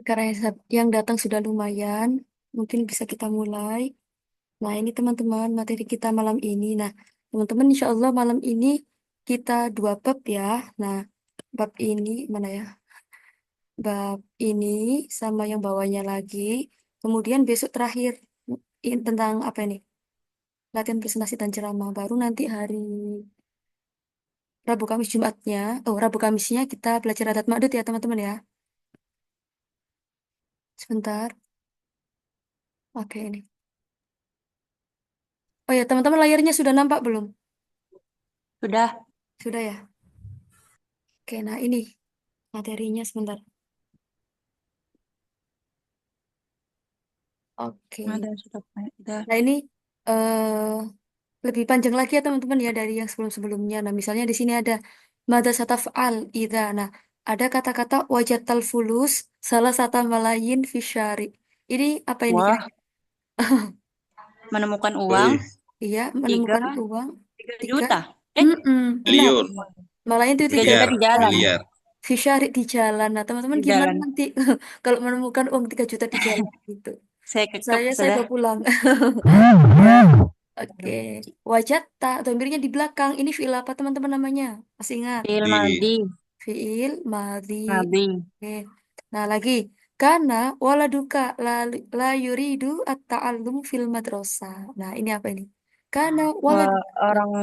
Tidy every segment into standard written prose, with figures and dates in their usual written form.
Karena yang datang sudah lumayan, mungkin bisa kita mulai. Nah, ini teman-teman materi kita malam ini. Nah, teman-teman insya Allah malam ini kita dua bab ya. Nah, bab ini mana ya? Bab ini sama yang bawahnya lagi. Kemudian besok terakhir tentang apa ini? Latihan presentasi dan ceramah. Baru nanti hari Rabu Kamis Jumatnya. Oh, Rabu Kamisnya kita belajar adat makdud ya teman-teman ya. Sebentar. Oke ini. Oh ya teman-teman layarnya sudah nampak belum? Sudah, Sudah ya. Oke, nah ini materinya sebentar. Oke. ada sudah. Udah. Nah ini eh lebih panjang lagi ya teman-teman ya dari yang sebelum-sebelumnya. Nah misalnya di sini ada mada sataf'al idza. Nah ada kata-kata wajatal fulus salah satu malayin fisyari. Ini apa ini Wah, kira-kira? menemukan uang Wih, Iya tiga, menemukan uang tiga tiga. juta. Eh, Benar. triliun, Malayin itu tiga tiga juta miliar, di jalan, miliar. fisyari di jalan. Nah teman-teman di gimana jalan. nanti kalau menemukan uang 3 juta di jalan gitu? Saya kekep Saya sudah. bawa pulang. Ya, oke. Wajata, domirnya di belakang. Ini fiil apa teman-teman namanya? Masih ingat? Fiil Di madi, Fiil madhi. nabi. Oke. Nah, lagi. Karena waladuka la yuridu at-ta'allum fil madrasah. Nah, ini apa ini? Karena Wah, waladuka orang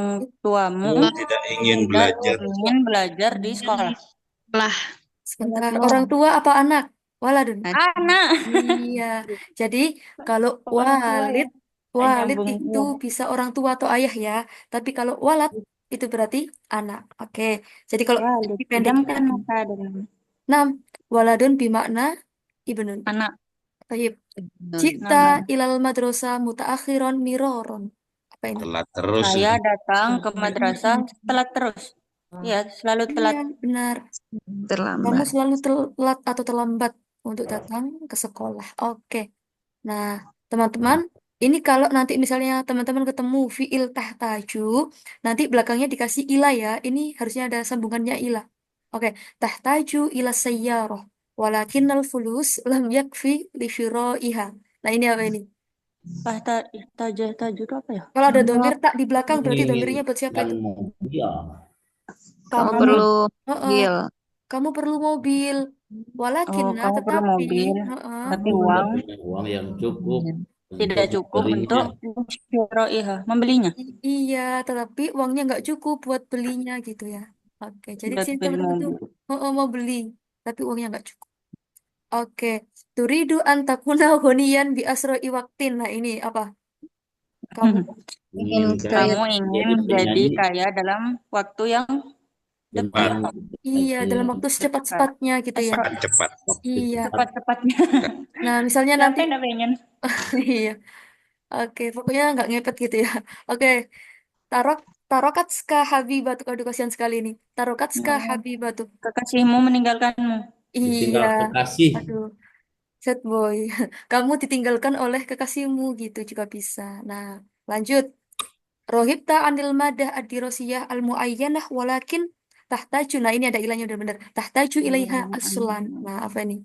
tuamu tidak ingin tidak belajar. ingin belajar di sekolah. Lah, sebentar. Orang tua apa anak? Waladun. Anak, Iya. Jadi kalau kok orang tua ya? walid, Saya walid nyambung itu ya. bisa orang tua atau ayah ya. Tapi kalau walad itu berarti anak. Oke. Jadi kalau Wah, dipendeknya pejamkan lagi. mata dengan 6. Waladun bimakna ibnun. anak. Tayyib. Cipta Nah, ilal madrasah mutaakhiron miroron. Apa ini? Telat terus saya ini. datang ke madrasah telat terus. Ya, selalu Iya, telat. benar. Kamu terlambat. selalu telat atau terlambat untuk datang ke sekolah. Oke. Nah, teman-teman, ini kalau nanti misalnya teman-teman ketemu fiil tahtaju, nanti belakangnya dikasih ila ya. Ini harusnya ada sambungannya ila. Oke, tahtaju ila sayyaroh. Walakinnal fulus lam yakfi li syira'iha. Nah, ini apa ini? Tahta, tahta, tahta itu apa ya? Kalau ada domir tak di belakang, berarti Ini domirnya buat siapa yang itu? mobil. Kamu Kamu. Kamu. perlu Heeh, mobil. kamu perlu mobil. Oh, Walakinna, kamu perlu tetapi, mobil, heeh, tapi Kamu tidak uang punya uang yang cukup tidak untuk cukup untuk membelinya. membelinya. iya, tetapi uangnya nggak cukup buat belinya gitu ya. Oke, jadi di Buat sini beli teman-teman tuh mobil. mau beli, tapi uangnya nggak cukup. Oke, turidu antakuna honian bi asro iwaktin. Nah ini apa? Kamu Ingin Menginginkan kaya. Kamu ingin jadi jadi penyanyi kaya dalam waktu yang Cepat, dekat, yang iya dalam waktu dekat, secepat-cepatnya gitu ya. cepat, cepat. waktu Iya. cepat. cepat-cepatnya. Nah misalnya Siapa nanti, yang nggak pengen? iya. Oke, pokoknya nggak ngepet gitu ya. Oke, tarok tarokatska habibatu. Aduh kasihan sekali nih. Tarokatska Oh, habibatu. kekasihmu meninggalkanmu. Iya. Ditinggal kekasih. Aduh. Sad boy, kamu ditinggalkan oleh kekasihmu gitu juga bisa. Nah, lanjut. Rohibta anil madah ad-dirosiyah al-muayyanah walakin tahtaju. Nah, ini ada ilahnya udah bener. Tahtaju ilaiha aslan. Nah, apa ini?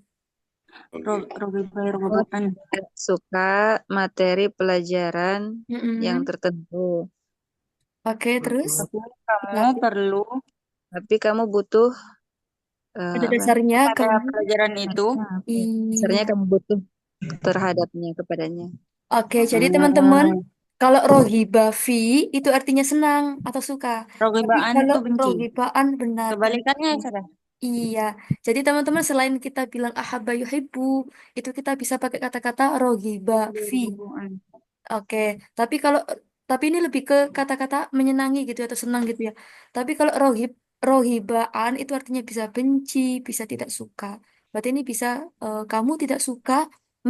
Rogi bayar Kamu gugatan. tidak suka materi pelajaran yang Mm-mm. tertentu, Oke, terus Tapi kamu tapi perlu tapi kamu butuh pada apa? dasarnya pada kamu pelajaran itu. iya. Dasarnya kamu butuh terhadapnya kepadanya. Oke, jadi teman-teman, Hmm, kalau rohiba fi itu artinya senang atau suka. Tapi rogibaan kalau itu benci. rohibaan benar Kebalikannya saudara. iya, jadi teman-teman selain kita bilang ahabba yuhibbu, itu kita bisa pakai kata-kata rogiba fi. Oke, tapi kalau tapi ini lebih ke kata-kata menyenangi gitu ya, atau senang gitu ya. Tapi kalau rohibaan itu artinya bisa benci, bisa tidak suka. Berarti ini bisa kamu tidak suka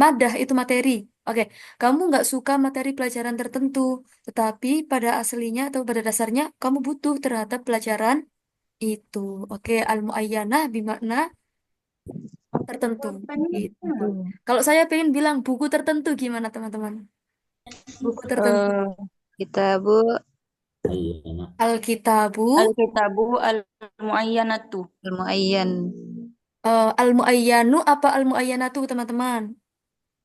madah itu materi. Oke, kamu nggak suka materi pelajaran tertentu, tetapi pada aslinya atau pada dasarnya kamu butuh terhadap pelajaran itu. Oke, al-muayyanah bimakna tertentu. Gitu. Kalau saya pengen bilang buku tertentu gimana teman-teman? Buku tertentu. Eh, Kitabu Alkitabu, Al-kitabu al-muayyanatu. Al-Muayyan. Al-muayyanu apa al-muayyanatu, teman-teman?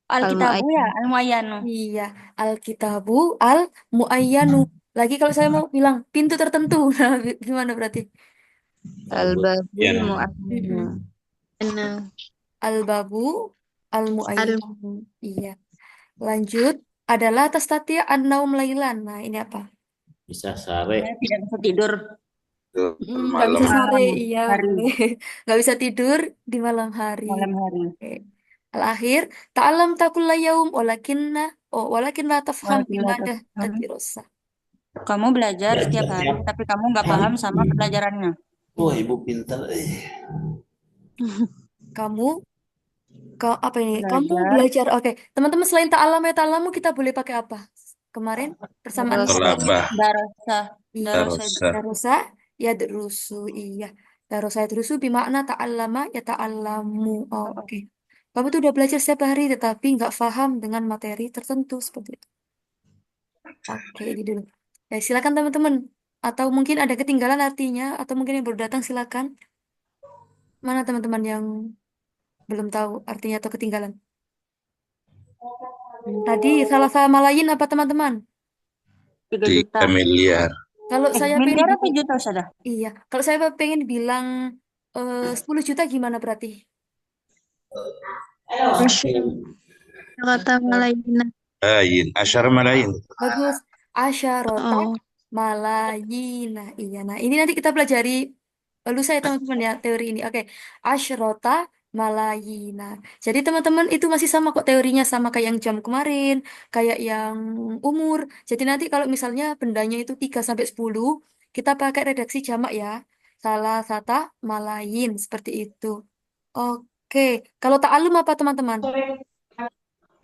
Alkitabu ya, Al-Mu'ayyan. Al-Muayyanu. Iya, al-kitabu al-muayyanu. Lagi kalau saya mau bilang pintu tertentu, nah gimana berarti? Al-Babul Ya. Mu'ayyanu. Mm-mm. Al-babu al-muayyanu. Iya. Lanjut adalah tastati an-naum lailan. Nah, ini apa? Bisa sare. Saya tidak bisa tidur Nggak bisa Malam. sore, malam iya hari, boleh. Nggak bisa tidur di malam hari. malam hari. Oke. Al-akhir, ta'alam takulla yaum walakin la tafham bimadah Waalaikumsalam. tadrusa. Kamu belajar setiap Belajar hari, tiap tapi kamu nggak hari. paham sama pelajarannya. Wah, ibu pintar. Kamu apa ini? Kamu Belajar belajar. Oke, teman-teman selain ta'alam ya ta'alamu kita boleh pakai apa? Kemarin persamaan darosa, katanya. Tolabah. darosa, Iya, darosa itu. Darosa. darosa ya derusu. Iya. Darosa ya derusu bimakna ta'allama ya ta'allamu. Oke. Kamu tuh udah belajar setiap hari tetapi nggak paham dengan materi tertentu seperti itu. Oke, ini dulu. Ya, silakan teman-teman. Atau mungkin ada ketinggalan artinya atau mungkin yang baru datang silakan. Mana teman-teman yang belum tahu artinya atau ketinggalan? Tadi salah sama lain apa teman-teman? 3 juta. 3 miliar. Kalau saya pengen Miliar apa bilang, juta sudah? iya. Kalau saya pengen bilang 10 juta gimana berarti? Kata Malayina. Lain. Asyar malayin. Bagus. Asyarota Oh, malayina. Iya, nah ini nanti kita pelajari lusa ya teman-teman ya teori ini. Oke. Asyarota malayina. Jadi teman-teman itu masih sama kok teorinya sama kayak yang jam kemarin, kayak yang umur. Jadi nanti kalau misalnya bendanya itu 3 sampai 10 kita pakai redaksi jamak ya. Salah sata malayin seperti itu. Oke. Kalau ta'alum apa teman-teman?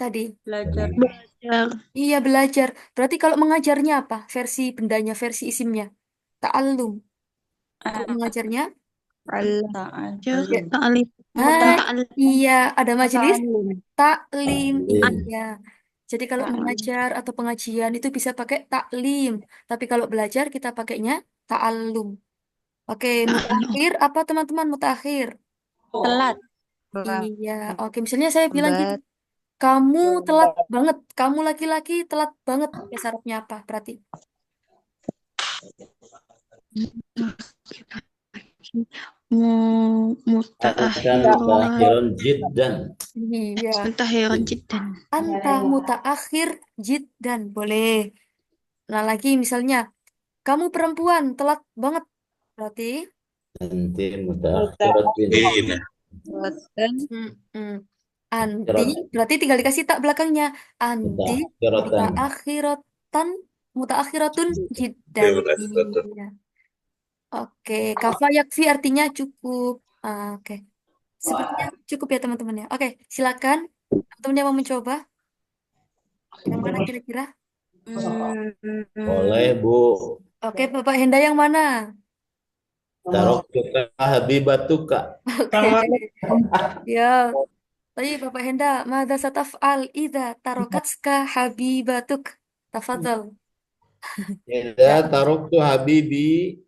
Tadi. Belajar. belajar. Iya belajar. Berarti kalau mengajarnya apa? Versi bendanya, versi isimnya. Ta'allum. Kalau Ah, mengajarnya, Allah. ta'al. ya. Ta'alif. Ah, Ta'alif. iya, ada majelis Ta'alim. taklim. Taklim. Iya. Jadi kalau Ta'alim. mengajar atau pengajian itu bisa pakai taklim. Tapi kalau belajar kita pakainya ta'allum. Oke, Ta'alif. mutakhir apa teman-teman mutakhir? Telat. Iya, oke. Misalnya saya bilang gitu, Lambat. kamu telat banget. Kamu laki-laki telat banget. Ya, syaratnya apa berarti? Anta Mutaakhir. mutakhirun jiddan. Iya. Mutaakhir jiddan. Anta mutaakhir jiddan. Boleh. Nah, lagi misalnya, kamu perempuan telat banget. Berarti, Nanti mutaakhiratin. Ini. Selatan. mm-mm. Anti, Akhirat. berarti tinggal dikasih tak belakangnya. Anti Mutaakhiratan. mutaakhiratan, mutaakhiratun jiddan. Berat. Iya. Oke, kafa yakfi artinya cukup. Ah, oke. Sepertinya cukup ya teman-teman ya. Oke, silakan. Teman-teman yang mau mencoba. Yang mana kira-kira? Boleh, Bu. Oke, Bapak Henda yang mana? Taroktuka habibatuka. Oke. Ya, tadi Bapak Henda, mada sataf'al idza tarokatska habibatuk. Tafadhal. Ya, taroktu habibi.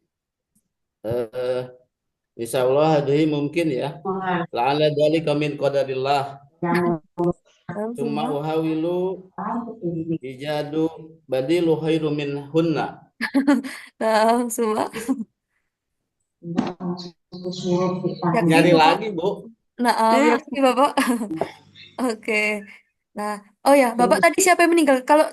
Eh, Insya Allah hadhihi mungkin ya. La'ala dzalika min qadarillah. Summa Semua. uhawilu ijadu badilu khairu min hunna. Semua. Yakin Nyari Bapak? lagi, Bu. Nah, yakin Bapak. Oke. Nah, oh ya, Bapak tadi siapa yang meninggal? Kalau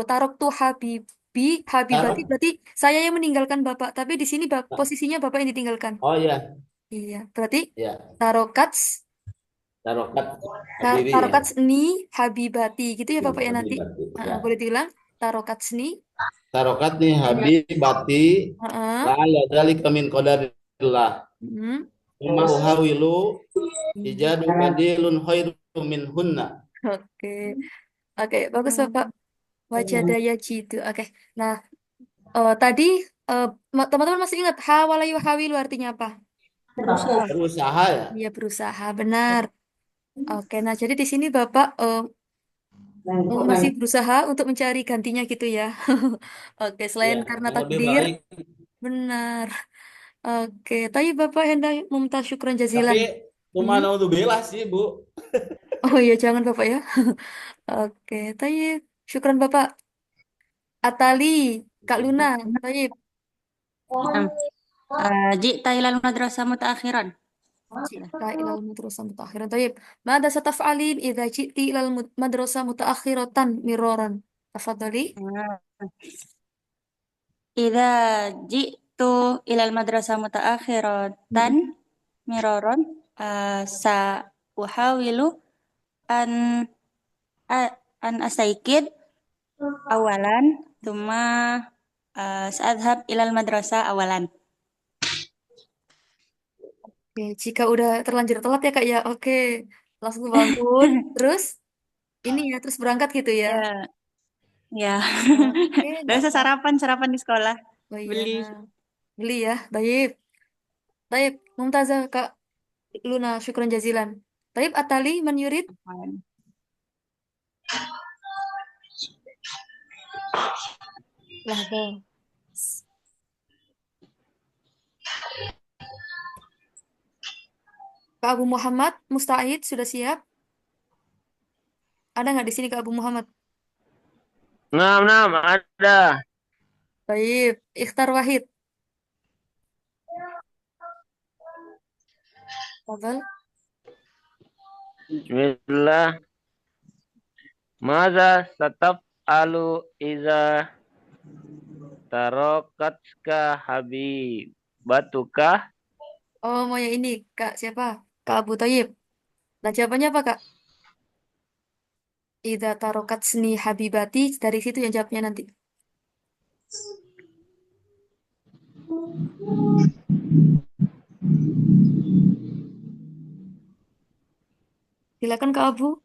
taroktu habibi, habibati Tarok. berarti saya yang meninggalkan Bapak. Tapi di sini posisinya Bapak yang ditinggalkan. Oh ya, Iya, berarti ya. tarokats Tarokat habibi ya. tarokats ni habibati gitu ya Bapak ya nanti. Habibati, ya. Boleh diulang? Tarokats ni. Tarokat nih habibati Heeh. la'ala dzalika min qadarillah. Hmm. Summa uhawilu ijadu badilun khairu min hunna. Oke. Oke, bagus Bapak. Wajadaya jitu. Oke. Nah, tadi eh, teman-teman masih ingat hawalayu hawilu artinya apa? Berusaha. Berusaha ya. Iya, berusaha, benar. Oke, nah jadi di sini Bapak masih berusaha untuk mencari gantinya gitu ya. Oke, Ya, selain karena yang lebih takdir, baik. benar. Oke, tapi Bapak hendak meminta syukran Tapi jazilan. cuma Hmm? naudzubillah sih, Bu. Oh iya, jangan Bapak ya. Oke, tapi syukran Bapak. Atali, Kak Luna, tapi Naam. Ji'ta ilal madrasah mutaakhiran. Sudah. jika ilal madrasah mutaakhiran. Tapi, mada sataf'alin idza ji'ti ilal madrasah mutaakhiratan miroran. Tafadhali. Idza ji'tu ilal madrasah mutaakhiratan Mm-mm. miraron sa uhawilu an an astaikid awalan thumma saadhab ilal madrasah awalan. Oke, jika udah terlanjur telat ya Kak ya, oke. Langsung bangun, terus ini ya, terus berangkat gitu ya. Ya, ya. Oke, Dan nggak saya apa. sarapan di sekolah. Oh iya, Beli. beli ya. Baik, baik. Mumtazah Kak Luna, syukran jazilan. Taib Atali man yurid? Lahza. Kak Abu Muhammad, Musta'id sudah siap? Ada nggak di sini Kak Abu Muhammad? Naam, naam, ada. Baik, Ikhtar Wahid. Fadal. Bismillah. Maza sataf'alu iza tarokatska habibatuka. Oh, mau yang ini Kak siapa? Kak Abu Tayyib. Dan jawabannya apa Kak? Ida tarokat seni habibati. Dari situ yang jawabnya nanti. Silakan Kak Abu.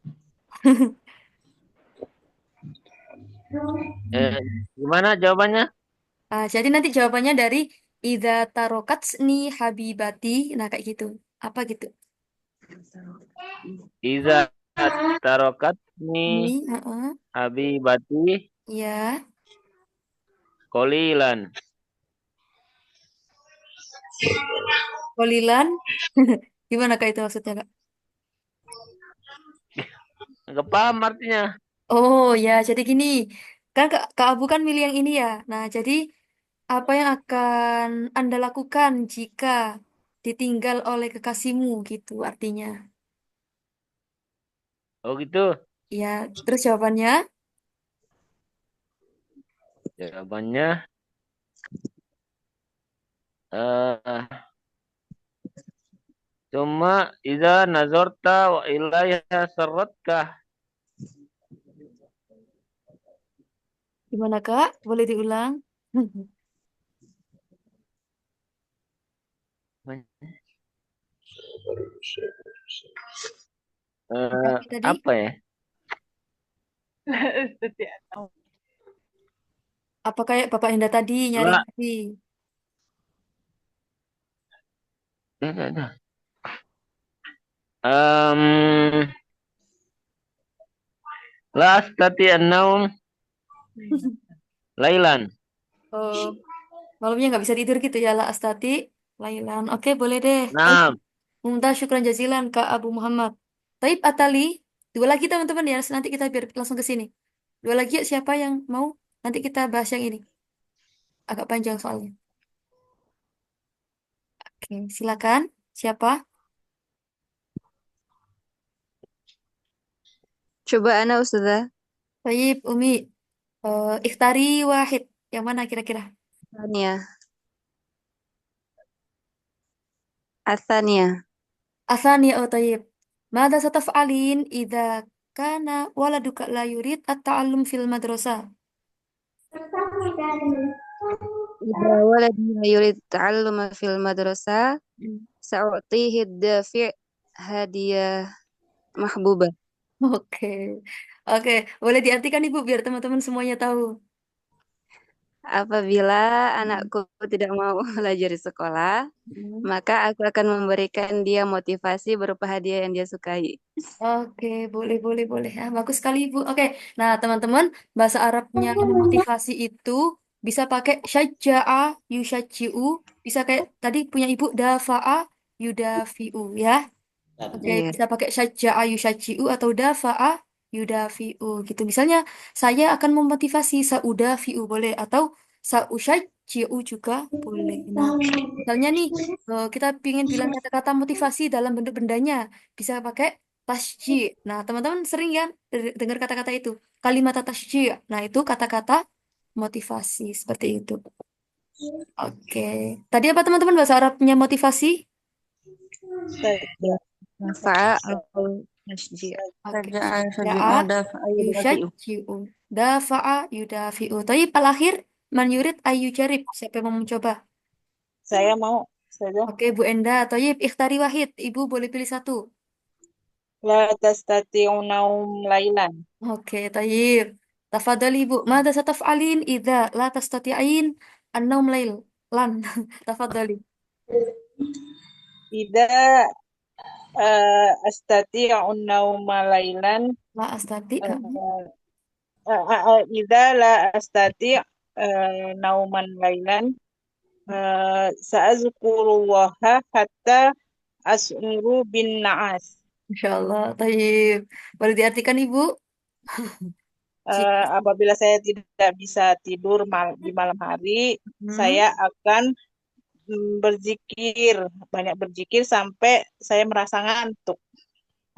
Eh, Gimana jawabannya? Jadi nanti jawabannya dari Ida tarokat seni habibati. Nah, kayak gitu. Apa gitu? Iza tarokatni Ini, heeh. habibati Ya, kolilan. Kolilan. Gimana Kak itu maksudnya Kak? Nggak paham artinya. Oh ya, jadi gini. Kan Kak Abu kan milih yang ini ya. Nah, jadi apa yang akan Anda lakukan jika ditinggal oleh kekasihmu gitu artinya. Oh gitu. Ya, terus jawabannya? Jawabannya eh cuma iza nazarta wa ilayha sarratka. Gimana Kak? Boleh diulang? Eh, Apa tadi? Apa ya? Apa kayak Bapak Enda tadi nyari La, tadi? ada. Um, la astati an-naum lailan. Oh, malamnya nggak bisa tidur gitu ya, La Astati, Lailan. Oke, boleh deh. Baik. Nah, Mumtaz, syukran jazilan Kak Abu Muhammad. Taib Atali, dua lagi teman-teman ya. Nanti kita biar langsung ke sini. Dua lagi yuk, siapa yang mau? Nanti kita bahas yang ini. Agak panjang soalnya. Oke, silakan. Siapa? Coba Ana Ustazah. Taib, Umi. Ikhtari Wahid. Yang mana kira-kira? Asania. Asania. Asani, oh Taib. Mada sataf'alin idza kana waladuka la yurid at-ta'allum fil madrasah. إذا ولدي يريد التعلم في المدرسة Hmm. سأعطيه الدافع هدية محبوبة. Oke. Oke, boleh diartikan Ibu biar teman-teman semuanya tahu. Apabila Hmm. anakku tidak mau belajar di sekolah, Hmm. maka aku akan memberikan dia motivasi berupa hadiah yang dia sukai. Oke, boleh, boleh, boleh. Bagus sekali, Ibu. Oke, nah teman-teman, bahasa Arabnya memotivasi itu bisa pakai syajja'a, yusyajji'u, bisa kayak tadi punya ibu dafa'a, yudafi'u ya. Oke, Iya. bisa pakai syajja'a, yusyajji'u atau dafa'a, yudafi'u gitu. Misalnya saya akan memotivasi saudafi'u boleh atau sausyajji'u juga boleh. Nah, misalnya nih kita ingin bilang kata-kata motivasi dalam bentuk bendanya, bisa pakai tasji. Nah, teman-teman sering kan dengar kata-kata itu, kalimat tasji. Nah, itu kata-kata motivasi seperti itu. Oke. Tadi apa teman-teman bahasa Arabnya motivasi? Ya. Nafa'a atau nasji'. Oke. Saja saja Da'a ada ayat yusyajji'u. Dafa'a yudafi'u. Tapi al-akhir man yurid ayyujarib. Siapa yang mau mencoba? Saya mau saja. Oke, Bu Enda. Toyib, ikhtari wahid. Ibu boleh pilih satu. La tastati'unaum lailan. Oke, toyib. Tafadhali Ibu. Mada sataf'alin idza la tastati'in an-naum lail. Lan. Tafadhali. Ida astati'un nauma lailan. La astati. Ida la astati' nauman lailan. Sa'azkurullaha hatta as'uru bin na'as. Insya Allah. Toyib. Boleh diartikan Ibu? Jika. Apabila saya tidak bisa tidur di malam hari, Hmm. saya akan berzikir, banyak berzikir sampai saya merasa ngantuk.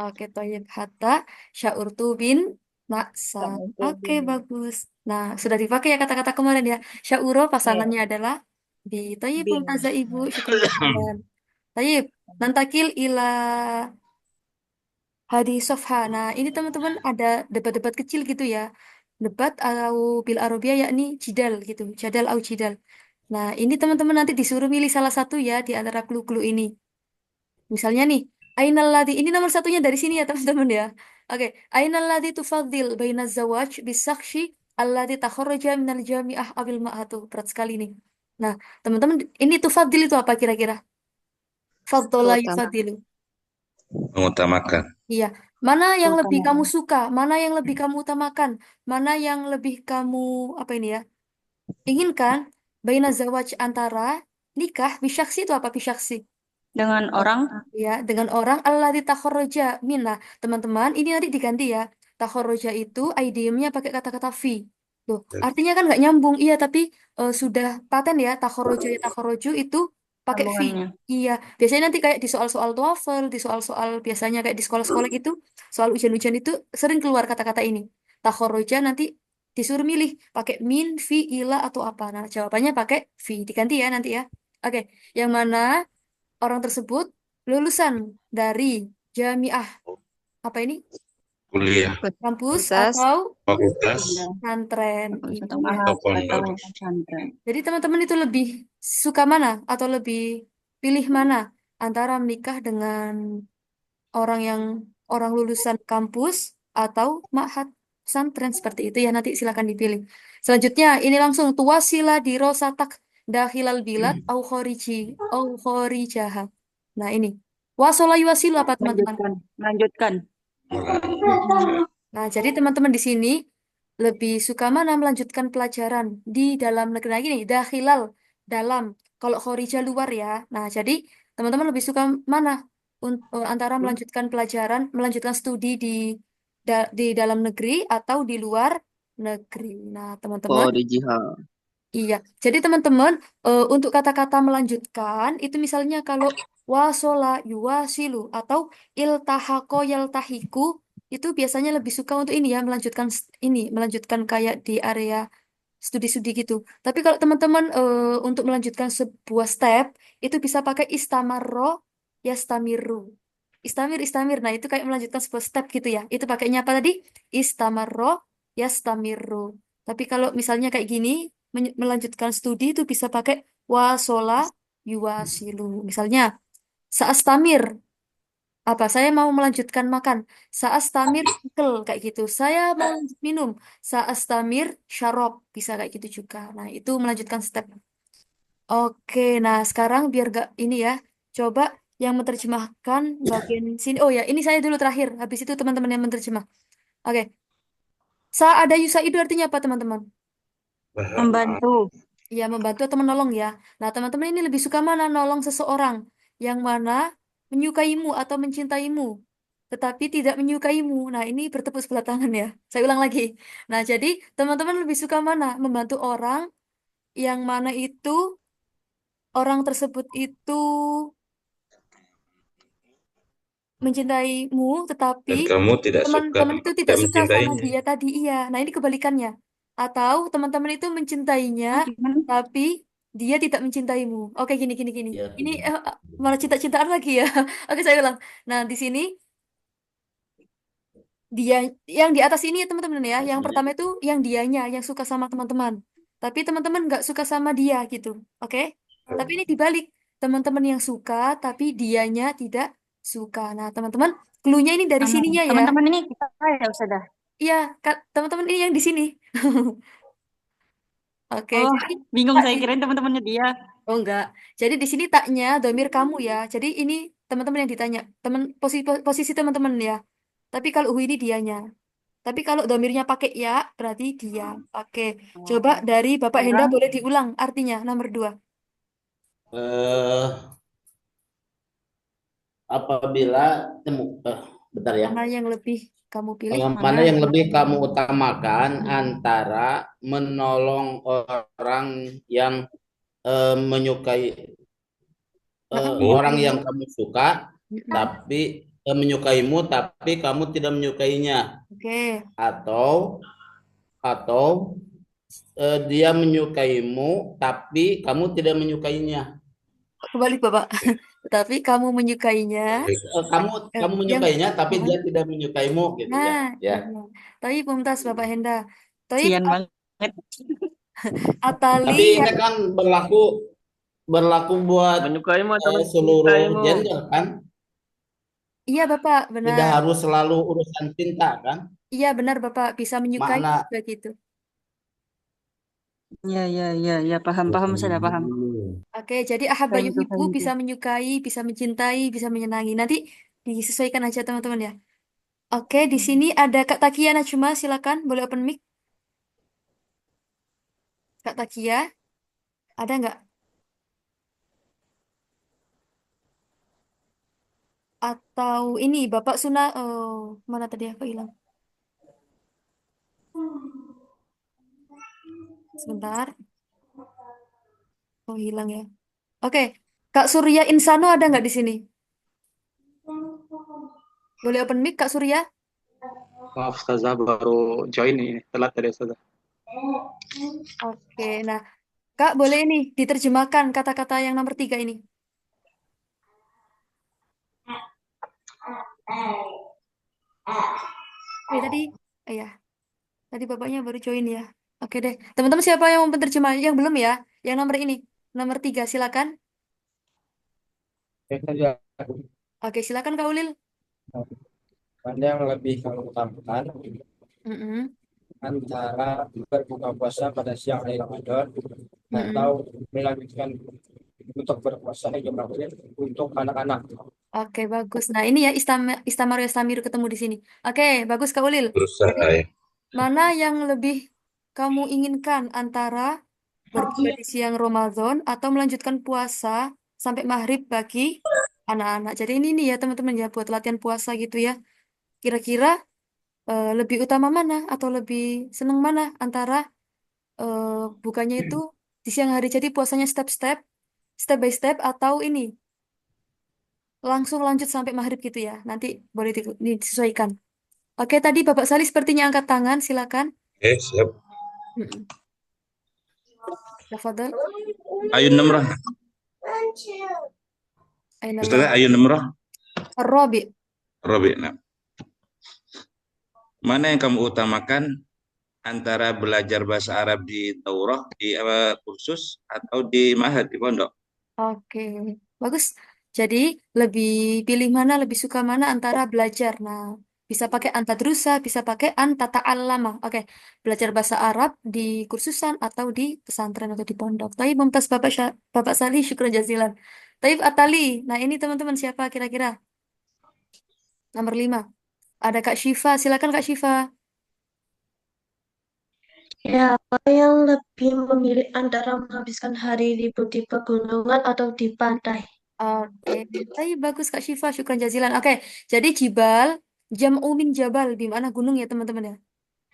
Oke, toyib hatta syaurtu bin naksan. Oke, bagus. Nah, sudah dipakai ya kata-kata kemarin ya. Syauro pasangannya adalah bi. Toyib, Bin. mumtazah Ibu. Syukran jazilan. Toyib, nantakil ila hadis sofha. Nah, ini teman-teman ada debat-debat kecil gitu ya. Debat atau bil arabiyah yakni jidal gitu. Jadal au jidal. Nah, ini teman-teman nanti disuruh milih salah satu ya di antara clue-clue ini. Misalnya nih, Ainal ladzi ini nomor satunya dari sini ya teman-teman ya. Oke, Ainal ladzi tufaddil baina zawaj bisakhshi alladzi takharraja minal jami'ah awil ma'hatu. Berat sekali nih. Nah, teman-teman, ini tufaddil itu apa kira-kira? Faddola Keutamaan. yufaddilu. Mengutamakan. Iya, mana yang lebih kamu Keutamaan. suka? Mana yang lebih kamu utamakan? Mana yang lebih kamu apa ini ya? Inginkan? Baina zawaj antara nikah bisyaksi itu apa bisyaksi? Dengan orang Ya, dengan orang Allah di takhoroja min. Nah, teman-teman, ini nanti diganti ya. Takhoroja itu idiomnya pakai kata-kata fi. Loh, artinya kan nggak nyambung. Iya, tapi sudah paten ya. Takhoroja ya takhoroju itu pakai fi. sambungannya. Iya, biasanya nanti kayak di soal-soal TOEFL, di soal-soal biasanya kayak di sekolah-sekolah itu, soal ujian-ujian itu sering keluar kata-kata ini. Takhoroja nanti disuruh milih pakai min, fi, ila atau apa. Nah, jawabannya pakai fi. Diganti ya nanti ya. Oke, yang mana orang tersebut lulusan dari jamiah apa ini Kuliah, kampus Fakultas. atau fakultas, pesantren. Fakultas atau Iya. atau atau pondok. pesantren. Jadi teman-teman itu lebih suka mana atau lebih pilih mana antara menikah dengan orang yang orang lulusan kampus atau ma'had pesantren seperti itu ya nanti silakan dipilih. Selanjutnya ini langsung tuwasila di rosatak dakhilal bilad au khoriji au khorijaha. Nah ini wasola yuwasilu apa teman-teman? Melanjutkan. Mm-mm. Nah, jadi teman-teman di sini lebih suka mana melanjutkan pelajaran di dalam negeri lagi nih, dakhilal, dalam. Kalau khorija luar ya. Nah, jadi teman-teman lebih suka mana antara melanjutkan pelajaran, melanjutkan studi di dalam negeri atau di luar negeri. Nah, teman-teman, Khorijihal. iya. Jadi teman-teman, untuk kata-kata melanjutkan itu misalnya kalau wasola yuwasilu atau iltahako yaltahiku itu biasanya lebih suka untuk ini ya melanjutkan ini melanjutkan kayak di area studi-studi gitu. Tapi kalau teman-teman untuk melanjutkan sebuah step itu bisa pakai istamarro yastamiru. Istamir. Nah, itu kayak melanjutkan sebuah step gitu ya. Itu pakainya apa tadi? Istamarro yastamiru. Tapi kalau misalnya kayak gini melanjutkan studi itu bisa pakai wasola yuwasilu. Misalnya saastamir apa saya mau melanjutkan makan saastamir kel kayak gitu saya mau lanjut minum saastamir syarab bisa kayak gitu juga nah itu melanjutkan step oke nah sekarang biar gak ini ya coba yang menerjemahkan bagian sini oh ya ini saya dulu terakhir habis itu teman-teman yang menerjemah oke ada yusa itu artinya apa teman-teman Membantu. Ya, membantu atau menolong ya. Nah, teman-teman ini lebih suka mana? Nolong seseorang yang mana menyukaimu atau mencintaimu, tetapi tidak menyukaimu. Nah, ini bertepuk sebelah tangan ya. Saya ulang lagi. Nah, jadi teman-teman lebih suka mana? Membantu orang yang mana itu orang tersebut itu mencintaimu, tetapi Dan kamu tidak suka, teman-teman itu tidak tidak suka sama mencintainya. dia tadi, iya. Nah, ini kebalikannya. Atau teman-teman itu mencintainya, Ah, gimana? tapi dia tidak mencintaimu. Oke, gini, gini, gini. Ya, Ini tidak. malah cinta-cintaan lagi ya. Oke, saya ulang. Nah, di sini dia yang di atas ini ya teman-teman ya. Yang Maksudnya, pertama itu yang dianya, yang suka sama teman-teman. Tapi teman-teman nggak suka sama dia gitu. Oke? Tapi ini dibalik. Teman-teman yang suka, tapi dianya tidak suka. Nah, teman-teman, clue-nya ini dari Anu, sininya ya. teman-teman ini kita ya Ustazah. Iya, teman-teman ini yang di sini. Oke, Oh, jadi bingung tak saya di, kirain teman-temannya dia. oh enggak. Jadi di sini taknya domir kamu ya. Jadi ini teman-teman yang ditanya, posisi teman-teman ya. Tapi kalau hu ini dianya. Tapi kalau domirnya pakai ya, berarti dia. Oke, coba Oh, dari Bapak Henda kurang. boleh diulang artinya nomor 2. eh, apabila bentar ya. Mana yang lebih kamu pilih? Mana Mana? yang lebih kamu utamakan antara menolong orang yang menyukai Oh, orang yang kamu suka, Mm-mm. tapi menyukaimu, tapi kamu tidak menyukainya, Oke, atau dia menyukaimu, tapi kamu tidak menyukainya. kebalik Bapak. Tetapi kamu menyukainya. baik. Kamu eh, kamu yang menyukainya, tapi dia tidak menyukaimu, gitu ya. Nah, Ya. iya. Tapi Mumtaz Bapak Henda. Tapi Sian banget. Atali Tapi ya, ini kan berlaku buat Menyukaimu atau seluruh mencintaimu? gender kan, iya Bapak, tidak benar. harus selalu urusan cinta kan, Iya benar Bapak, bisa menyukai makna. juga gitu. Ya, ya, ya, ya, paham, paham, sudah paham. Oke, jadi ahabayu Fahimtu, ibu fahimtu. bisa menyukai, bisa mencintai, bisa menyenangi. Nanti disesuaikan aja teman-teman ya. Oke, di sini ada Kak Takia Najma, silakan boleh open mic. Kak Takia, ada nggak? Atau ini Bapak Suna, oh, mana tadi aku hilang? Sebentar, oh hilang ya. Oke, Kak Surya Insano ada nggak di sini? Boleh open mic Kak Surya? Maaf Ustazah baru join nih, telat dari Ustazah. Oke, nah Kak boleh nih diterjemahkan kata-kata yang nomor 3 ini. Tadi, ya, tadi bapaknya baru join ya. Oke deh, teman-teman siapa yang mau penerjemah? Yang belum ya? Yang nomor ini, nomor 3 silakan. Oke, silakan Kak Ulil. Mana yang lebih kamu utamakan Mm-mm, antara berbuka puasa pada siang hari Ramadan mm-mm. atau melanjutkan untuk berpuasa hingga maghrib untuk anak-anak? Oke, bagus. Nah, ini ya Istamaru Istamiru ketemu di sini. Oke, bagus Kak Ulil. Jadi, Berusaha ya. mana yang lebih kamu inginkan antara berbuka di siang Ramadan atau melanjutkan puasa sampai maghrib bagi anak-anak? Jadi ini nih ya teman-teman ya buat latihan puasa gitu ya. Kira-kira lebih utama mana atau lebih seneng mana antara eh, bukanya itu di siang hari jadi puasanya step by step atau ini langsung lanjut sampai maghrib gitu ya. Nanti boleh disesuaikan. Oke, tadi Bapak Sali sepertinya angkat tangan, silakan. Siap. Mm-mm. Tafadhol. Ayun Namrah. Aina Ustazah Ayun Namrah. Robi. Robi. Nah, mana yang kamu utamakan antara belajar bahasa Arab di Daurah, di kursus, atau di Mahad, di pondok? Oke, bagus. Jadi lebih pilih mana, lebih suka mana antara belajar. Nah, bisa pakai anta drusa, bisa pakai anta ta'allama. Oke, belajar bahasa Arab di kursusan atau di pesantren atau di pondok. Tapi Mumtaz Bapak Salih, syukran jazilan. Taib Atali. Nah, ini teman-teman siapa kira-kira? Nomor 5. Ada Kak Syifa. Silakan Kak Syifa. Ya, apa yang lebih memilih antara menghabiskan hari libur di pegunungan atau di pantai? Oke, tapi bagus Kak Syifa, syukran jazilan. Oke, jadi jibal, jam'u min jabal, di mana gunung ya teman-teman ya.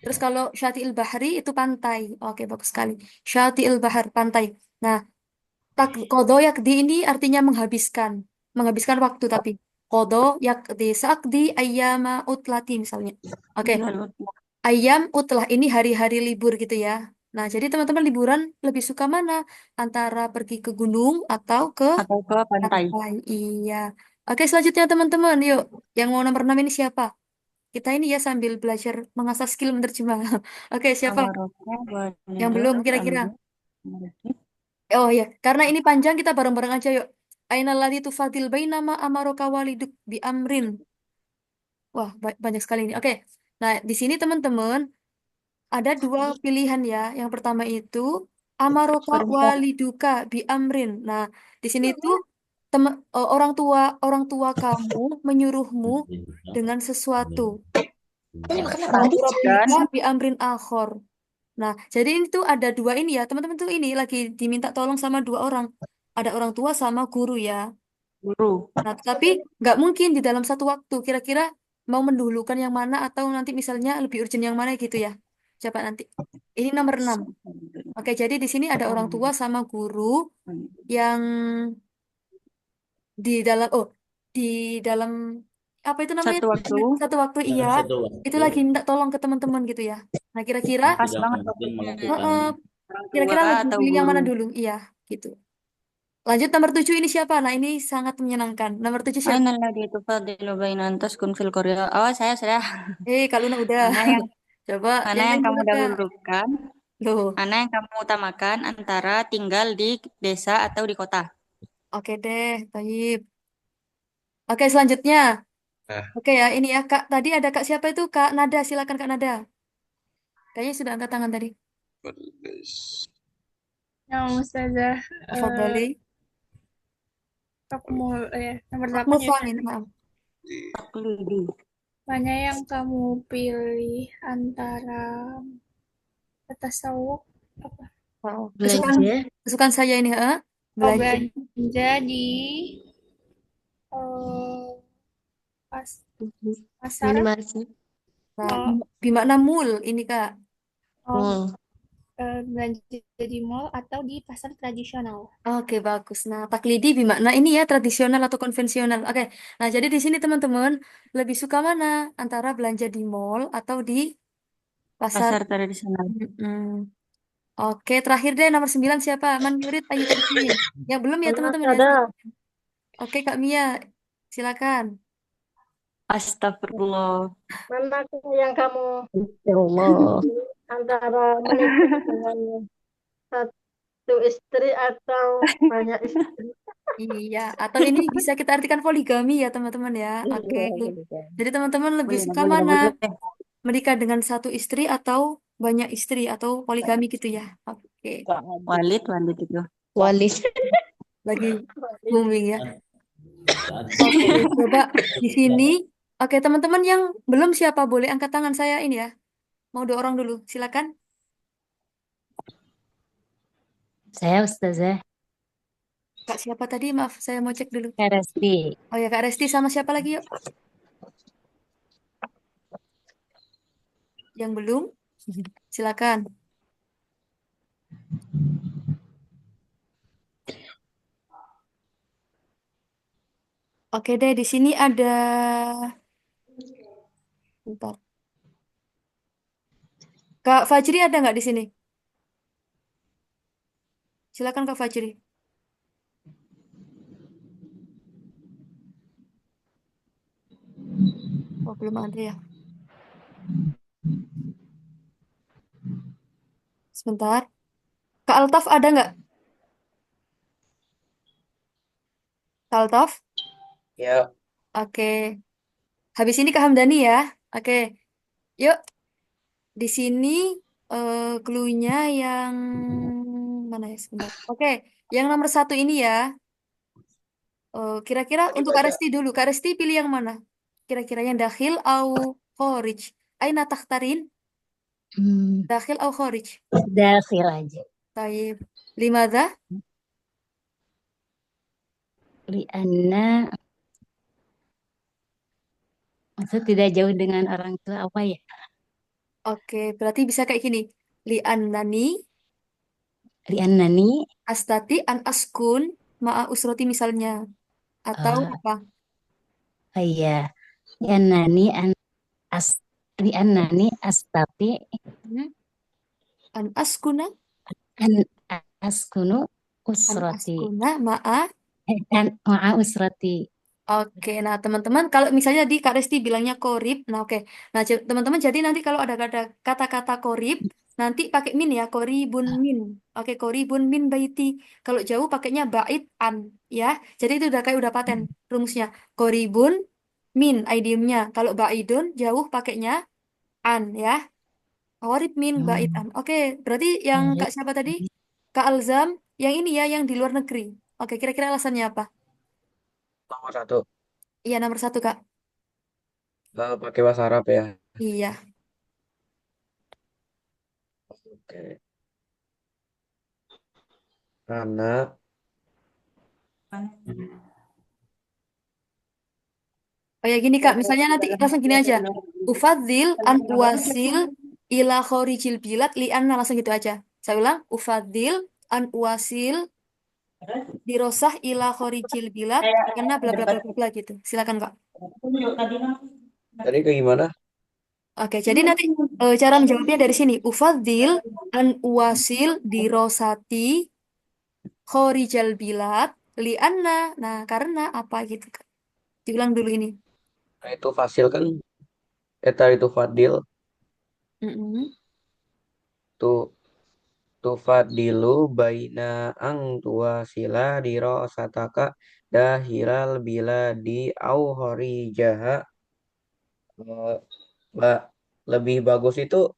Terus kalau Syati'il Bahri itu pantai. Oke, bagus sekali. Syati'il Bahar, pantai. Nah, kodo yakdi ini artinya menghabiskan. Menghabiskan waktu tapi. Kodo yakdi, sakdi ayyama utlati misalnya. Oke, Lalu ayam utlah ini hari-hari libur gitu ya. Nah, jadi teman-teman liburan lebih suka mana? Antara pergi ke gunung atau ke atau ke pantai. pantai. Iya. Oke, selanjutnya teman-teman, yuk. Yang mau nomor 6 ini siapa? Kita ini ya sambil belajar mengasah skill menerjemah. Oke, siapa? Amaroko, Yang Walido, belum kira-kira? Amri, Marati. Oh ya, karena ini panjang kita bareng-bareng aja yuk. Aina ladzi tufadil bainama amaroka waliduk bi amrin. Wah, banyak sekali ini. Oke. Nah, di sini teman-teman ada dua pilihan ya. Yang pertama itu amaroka Perintah waliduka bi amrin. Nah, di sini tuh orang tua kamu menyuruhmu dengan sesuatu. dan Amurabika bi amrin akhor. Nah, jadi ini tuh ada dua ini ya. Teman-teman tuh ini lagi diminta tolong sama dua orang. Ada orang tua sama guru ya. guru. Nah, tapi nggak mungkin di dalam satu waktu. Kira-kira mau mendahulukan yang mana atau nanti misalnya lebih urgent yang mana gitu ya. Coba nanti. Ini nomor 6. Oke, jadi di sini ada orang tua sama guru yang di dalam di dalam apa itu namanya? Satu waktu Satu waktu iya. Dalam satu Itu waktu lagi minta tolong ke teman-teman gitu ya. Nah, kira-kira pas tidak banget mungkin waktunya. melakukan eh, Orang tua kira-kira lebih atau pilih yang guru. mana dulu? Iya, gitu. Lanjut nomor 7 ini siapa? Nah, ini sangat menyenangkan. Nomor 7 siapa? Aina alladhi tufadilu baina an taskun fil Korea. Oh, saya sudah. Kak Luna udah. Mana yang Coba mana yang yang lain kamu dulu, Kak. dahulukan? Loh, Mana yang kamu utamakan antara tinggal di desa atau di kota? oke deh, baik. Oke, selanjutnya. Nah, Oke ya, ini ya, Kak. Tadi ada Kak siapa itu? Kak Nada, silakan Kak Nada. Kayaknya sudah angkat tangan tadi. guys. Yang Ustazah, Tafadhali. aku mau nomor Hak 8 ya. mufangin, maaf. Taklidi. Mana yang kamu pilih antara tasawuf apa? Wow. Belanja. Kesukaan saya ini, belanja. Belanja di eh, pas pasar Minimarket. Nah, oh, bermakna mul ini, Kak. Mall. belanja di mall atau di pasar tradisional. Oke, bagus. Nah, taklidi bermakna ini ya, tradisional atau konvensional. Oke. Nah, jadi di sini teman-teman lebih suka mana? Antara belanja di mall atau di pasar? Pasar tradisional. Mm-mm. Oke, terakhir deh nomor 9 siapa? Man Yurid Ayu Tersin. Yang belum ya teman-teman ya. Ada. Oke, Kak Mia. Silakan. Astagfirullah. Mana yang kamu Ya Allah. antara menikah dengan satu istri atau banyak istri? Iya, atau ini bisa kita artikan poligami ya teman-teman ya. Oke. Jadi teman-teman lebih Boleh, suka boleh, mana? boleh. Menikah dengan satu istri atau banyak istri atau poligami gitu ya. Oke. Walid, Walid itu. Wali. Lagi booming ya. Saat Oke, coba di sini. Oke, teman-teman yang belum siapa boleh angkat tangan saya ini ya. Mau dua orang dulu, silakan. Saya Ustazah Kak siapa tadi? Maaf, saya mau cek dulu. Resti. Oh ya, Kak Resti sama siapa lagi yuk? Yang belum? Silakan. Oke deh, di sini ada. Bentar. Kak Fajri ada nggak di sini? Silakan Kak Fajri. Oh, belum ada ya. Sebentar. Kak Altaf ada nggak? Kak Altaf? Ya, Oke. Habis ini Kak Hamdani ya. Oke. Yuk, di sini clue-nya yang mana ya sebentar. Oke, yang nomor 1 ini ya. Kira-kira untuk Kak Resti dulu. Kak Resti pilih yang mana? Kira-kira yang dakhil atau kharij? Aina takhtarin? Dakhil atau kharij? dakhil aja. Taib. Limadha? Lianna maksud tidak jauh dengan orang tua apa ya? Oke, berarti bisa kayak gini. Li'annani Liannani astati an askun ma'a usroti misalnya. Atau oh, apa? iya. Liannani as liannani astati Hmm? An askuna? an askunu An usrati askuna ma'a. an ma'a usrati. Oke, nah teman-teman kalau misalnya di Kak Resti bilangnya korib, nah oke. Nah teman-teman jadi nanti kalau ada kata-kata korib, nanti pakai min ya, koribun min. Oke, koribun min baiti. Kalau jauh pakainya bait an, ya. Jadi itu udah kayak udah paten rumusnya. Koribun min idiomnya. Kalau baidun jauh pakainya an, ya. Korib min bait an. Oke, berarti yang Kak siapa tadi? Kak Alzam, yang ini ya, yang di luar negeri. Oke, kira-kira alasannya apa? Nomor satu, Iya, nomor satu, Kak. pakai bahasa Arab ya. Iya. Oke. Karena Oh ya gini Kak, misalnya nanti langsung gini aja. Ufadzil an uwasil ila khorijil bilad li anna langsung gitu aja. Saya ulang, ufadzil an uwasil dirosah ila khorijil bilad karena bla bla bla bla bla gitu. Silakan Kak. tadi kayak gimana? Oke, jadi nanti cara menjawabnya dari sini. Ufadzil an uwasil dirosati khorijal bilad li anna. Nah, karena apa gitu Kak. Diulang dulu ini. Nah, itu fasil kan, itu fadil, Mm-mm. tuh tufadilu baina ang tua sila diro sataka dahiral bila di au jaha. Mbak, lebih bagus itu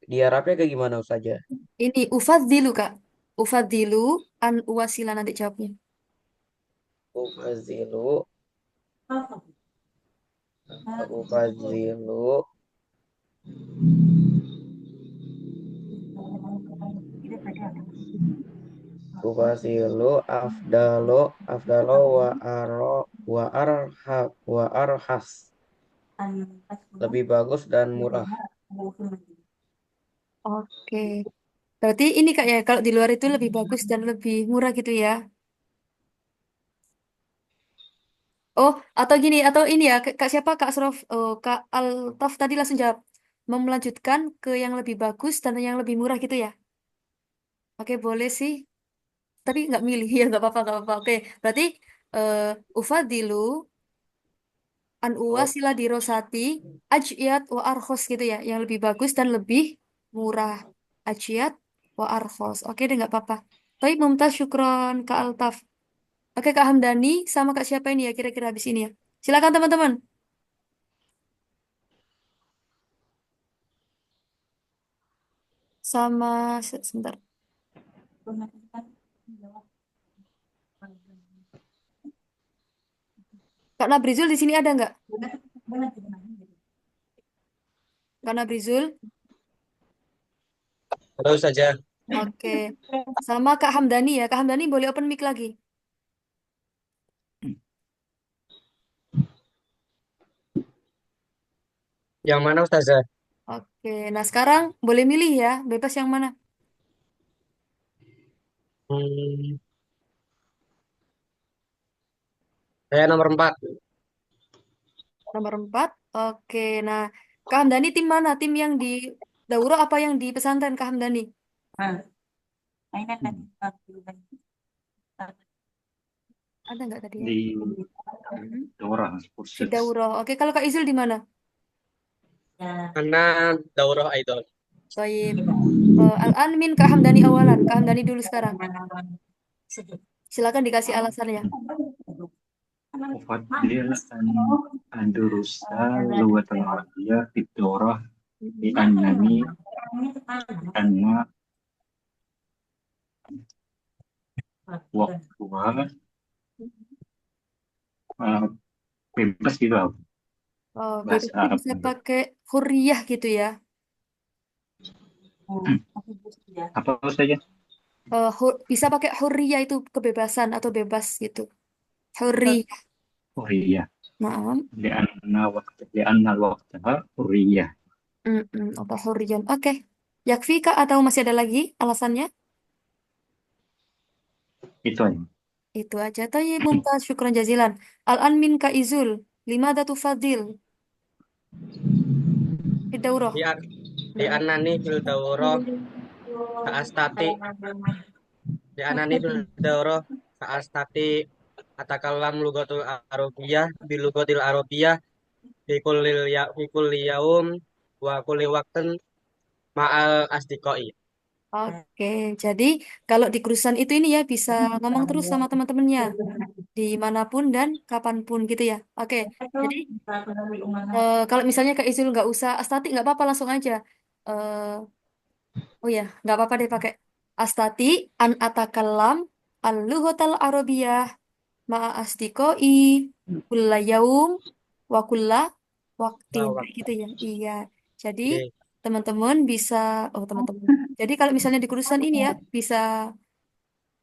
di Arabnya kayak gimana saja? Ini ufadzilu Kak. Ufadzilu an uwasila nanti jawabnya. Ufazilu, ufazilu, ufazilu, afdalo, afdalo wa arha, wa arhas. Lebih bagus dan murah. Oke. Berarti ini Kak ya, kalau di luar itu lebih bagus dan lebih murah gitu ya. Oh, atau gini, atau ini ya, Kak siapa? Kak Asrof, oh, Kak Altaf tadi langsung jawab. Mau melanjutkan ke yang lebih bagus dan yang lebih murah gitu ya. Oke, boleh sih. Tapi nggak milih, ya nggak apa-apa, nggak apa-apa. Oke, berarti uh, ufadilu an Oh, uwasila dirosati ajiyat wa arkhos gitu ya, yang lebih bagus dan lebih murah. Ajiyat wa arkhos. Oke deh nggak apa-apa. Tapi Mumtaz syukron Kak Altaf. Oke Kak Hamdani sama Kak siapa ini ya kira-kira habis ini ya. Silakan teman-teman. Sama sebentar. Kak Nabrizul di sini ada nggak? Kak Nabrizul? terus saja. Oke. Sama Kak Hamdani ya. Kak Hamdani boleh open mic lagi. Yang mana Ustazah? Oke. Nah sekarang boleh milih ya. Bebas yang mana? Hmm, saya nomor 4. Nomor 4. Oke. Nah Kak Hamdani tim mana? Tim yang di Dauro apa yang di pesantren Kak Hamdani? Ada nggak tadi ya? Di Mm-mm. Daurah Di kursus. Dauro. Oke. Kalau Kak Izul di mana? Karena daurah idol. Baik. Al-an min Kak Hamdani awalan. Kak Hamdani dulu sekarang. Silakan dikasih alasannya. Ufadil andurusa lugatul Arabiyah di Daurah di annani anna waktuha uh, bebas gitu Oh, bebas bahasa itu Arab. bisa pakai hurriyah gitu ya. Apa saja? Bisa pakai hurriyah itu kebebasan atau bebas gitu. Hurriyah. Huriyah. Maaf. Lianna waqtaha huriyah. Atau hurriyan. Oke. Yakfi Kak atau masih ada lagi alasannya? Itu aja. Itu aja. Tayyib mumtaz, syukran jazilan. Al-an minka izul. Limada tufadil? Fidaurah. Li'annani fil daurah sa'astati li'annani fil daurah sa'astati atakallam lugatul arabiyah bil lugatil arabiyah fi kulli yaum wa kulli waqtin ma'al asdiqai. Oke, jadi kalau di kurusan itu ini ya bisa ngomong terus sama teman-temannya dimanapun dan kapanpun gitu ya. Oke, jadi kalau misalnya Kak Izul nggak usah astati nggak apa-apa langsung aja. Eh, oh ya, nggak apa-apa deh pakai astati an atakallam al-lughatal arabiyah ma'a asdiqoi kulla yaum wa kulla waktin kayak gitu ya. Iya. Jadi Oke. teman-teman bisa teman-teman. Jadi kalau misalnya di kurusan ini ya bisa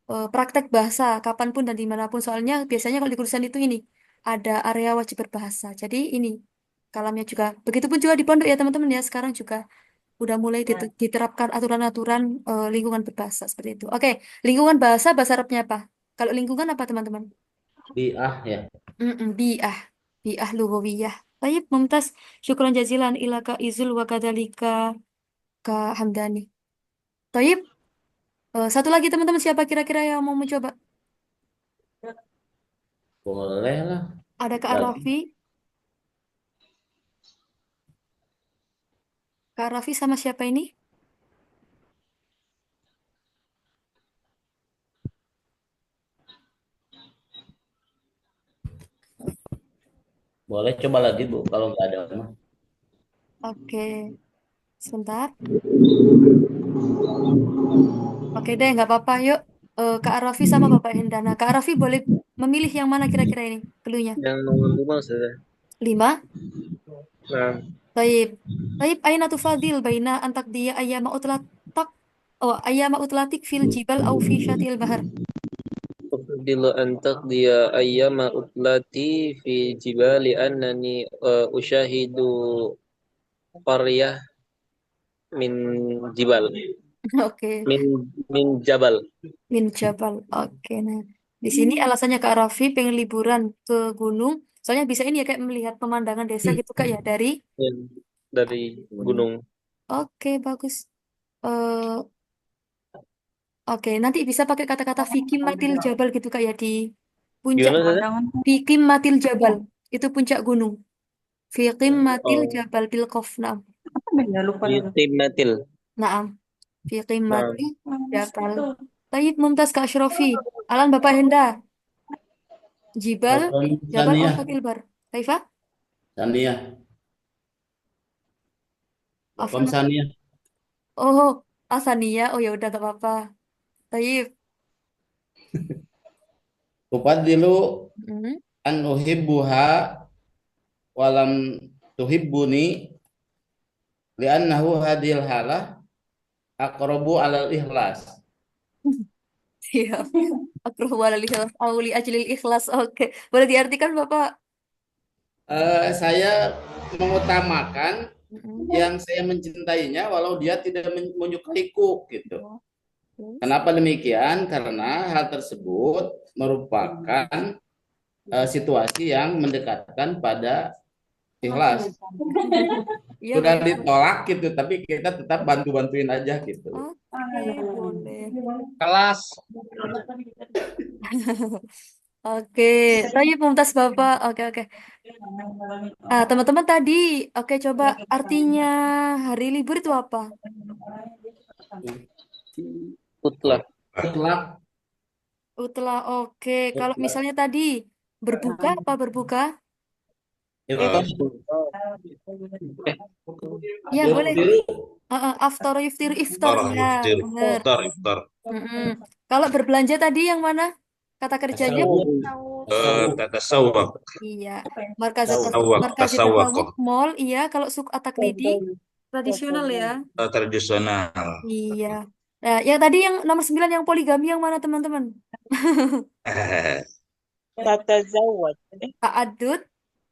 praktek bahasa kapanpun dan dimanapun. Soalnya biasanya kalau di kurusan itu ini ada area wajib berbahasa. Jadi ini kalamnya juga. Begitupun juga di pondok ya teman-teman ya. Sekarang juga udah mulai diterapkan aturan-aturan lingkungan berbahasa seperti itu. Oke, lingkungan bahasa bahasa Arabnya apa? Kalau lingkungan apa teman-teman? Bi'ah ya. Bi'ah. Bi'ah lughawiyah. Baik, Mumtaz. Syukran jazilan ilaka izul wa kadalika ka Hamdani. Baik. Satu lagi teman-teman siapa kira-kira yang mau mencoba? Boleh lah. Ada Kak Lagi. Raffi. Kak Raffi sama siapa ini? Boleh coba lagi Bu kalau nggak ada mah. Oke. Sebentar. Oke deh, nggak apa-apa. Yuk, Kak Raffi sama Bapak Hendana. Kak Raffi boleh memilih yang mana kira-kira ini? Cluenya. Yang nomor 5 sudah. 5. Nah, Taib. Taib aina tufadil baina antak dia ayyama utlatak. Oh, ayyama utlatik fil jibal au fi syatil bahar. Ufdilu an taqdiya ayyama utlati fi jibali annani usyahidu qaryah min jibal. Oke. Min jabal. Min Jabal. Oke, nah. Di sini alasannya Kak Raffi pengen liburan ke gunung. Soalnya bisa ini ya kayak melihat pemandangan desa gitu Kak ya dari. Dari gunung. Oke, bagus. Oke, nanti bisa pakai kata-kata Fikim Matil Jabal gitu Kak ya di puncak. Gimana, Fikim Matil Jabal. Itu puncak gunung. Fikim Matil Jabal bil Qaf. Naam. Timatil. Naam. Fikim Matil Jabal. Tayyib Mumtaz Kak Ashrafi. Alan Bapak Henda. Jibal Jabal Sania. Fatil Bar. Taifa? Sania. Afwan. Sania. Oh, Asania. Oh ya udah gak apa-apa. Tayyib. Ufadilu an uhibbuha walam tuhibbuni li'annahu hadil halah aqrabu alal ikhlas. Siap. Akroh walal ikhlas. Auli ajlil ikhlas. Oke. Boleh diartikan Bapak? Saya mengutamakan yang saya mencintainya walau dia tidak menyukaiku gitu. Kenapa demikian? Karena hal tersebut merupakan situasi yang mendekatkan pada ikhlas. Sudah ditolak gitu, tapi kita tetap bantu-bantuin aja gitu. Boleh. Kelas. Oke, tanya Mumtaz Bapak. Oke. Teman-teman tadi, oke coba artinya hari libur itu apa? Utlak. Utlah, oke. Kalau misalnya tadi berbuka apa berbuka? Ya boleh. Aftar yuftir iftar ya, benar. Iftar. Kalau berbelanja tadi yang mana? Kata kerjanya? Tasawwaq. Iya. Markaz Tasawwaq. mall, iya. Kalau suk ataklidi? Tradisional ya. tradisional. Iya. Nah, yang tadi yang nomor 9 yang poligami yang mana teman-teman? Tatazawwaj. Ta'adud.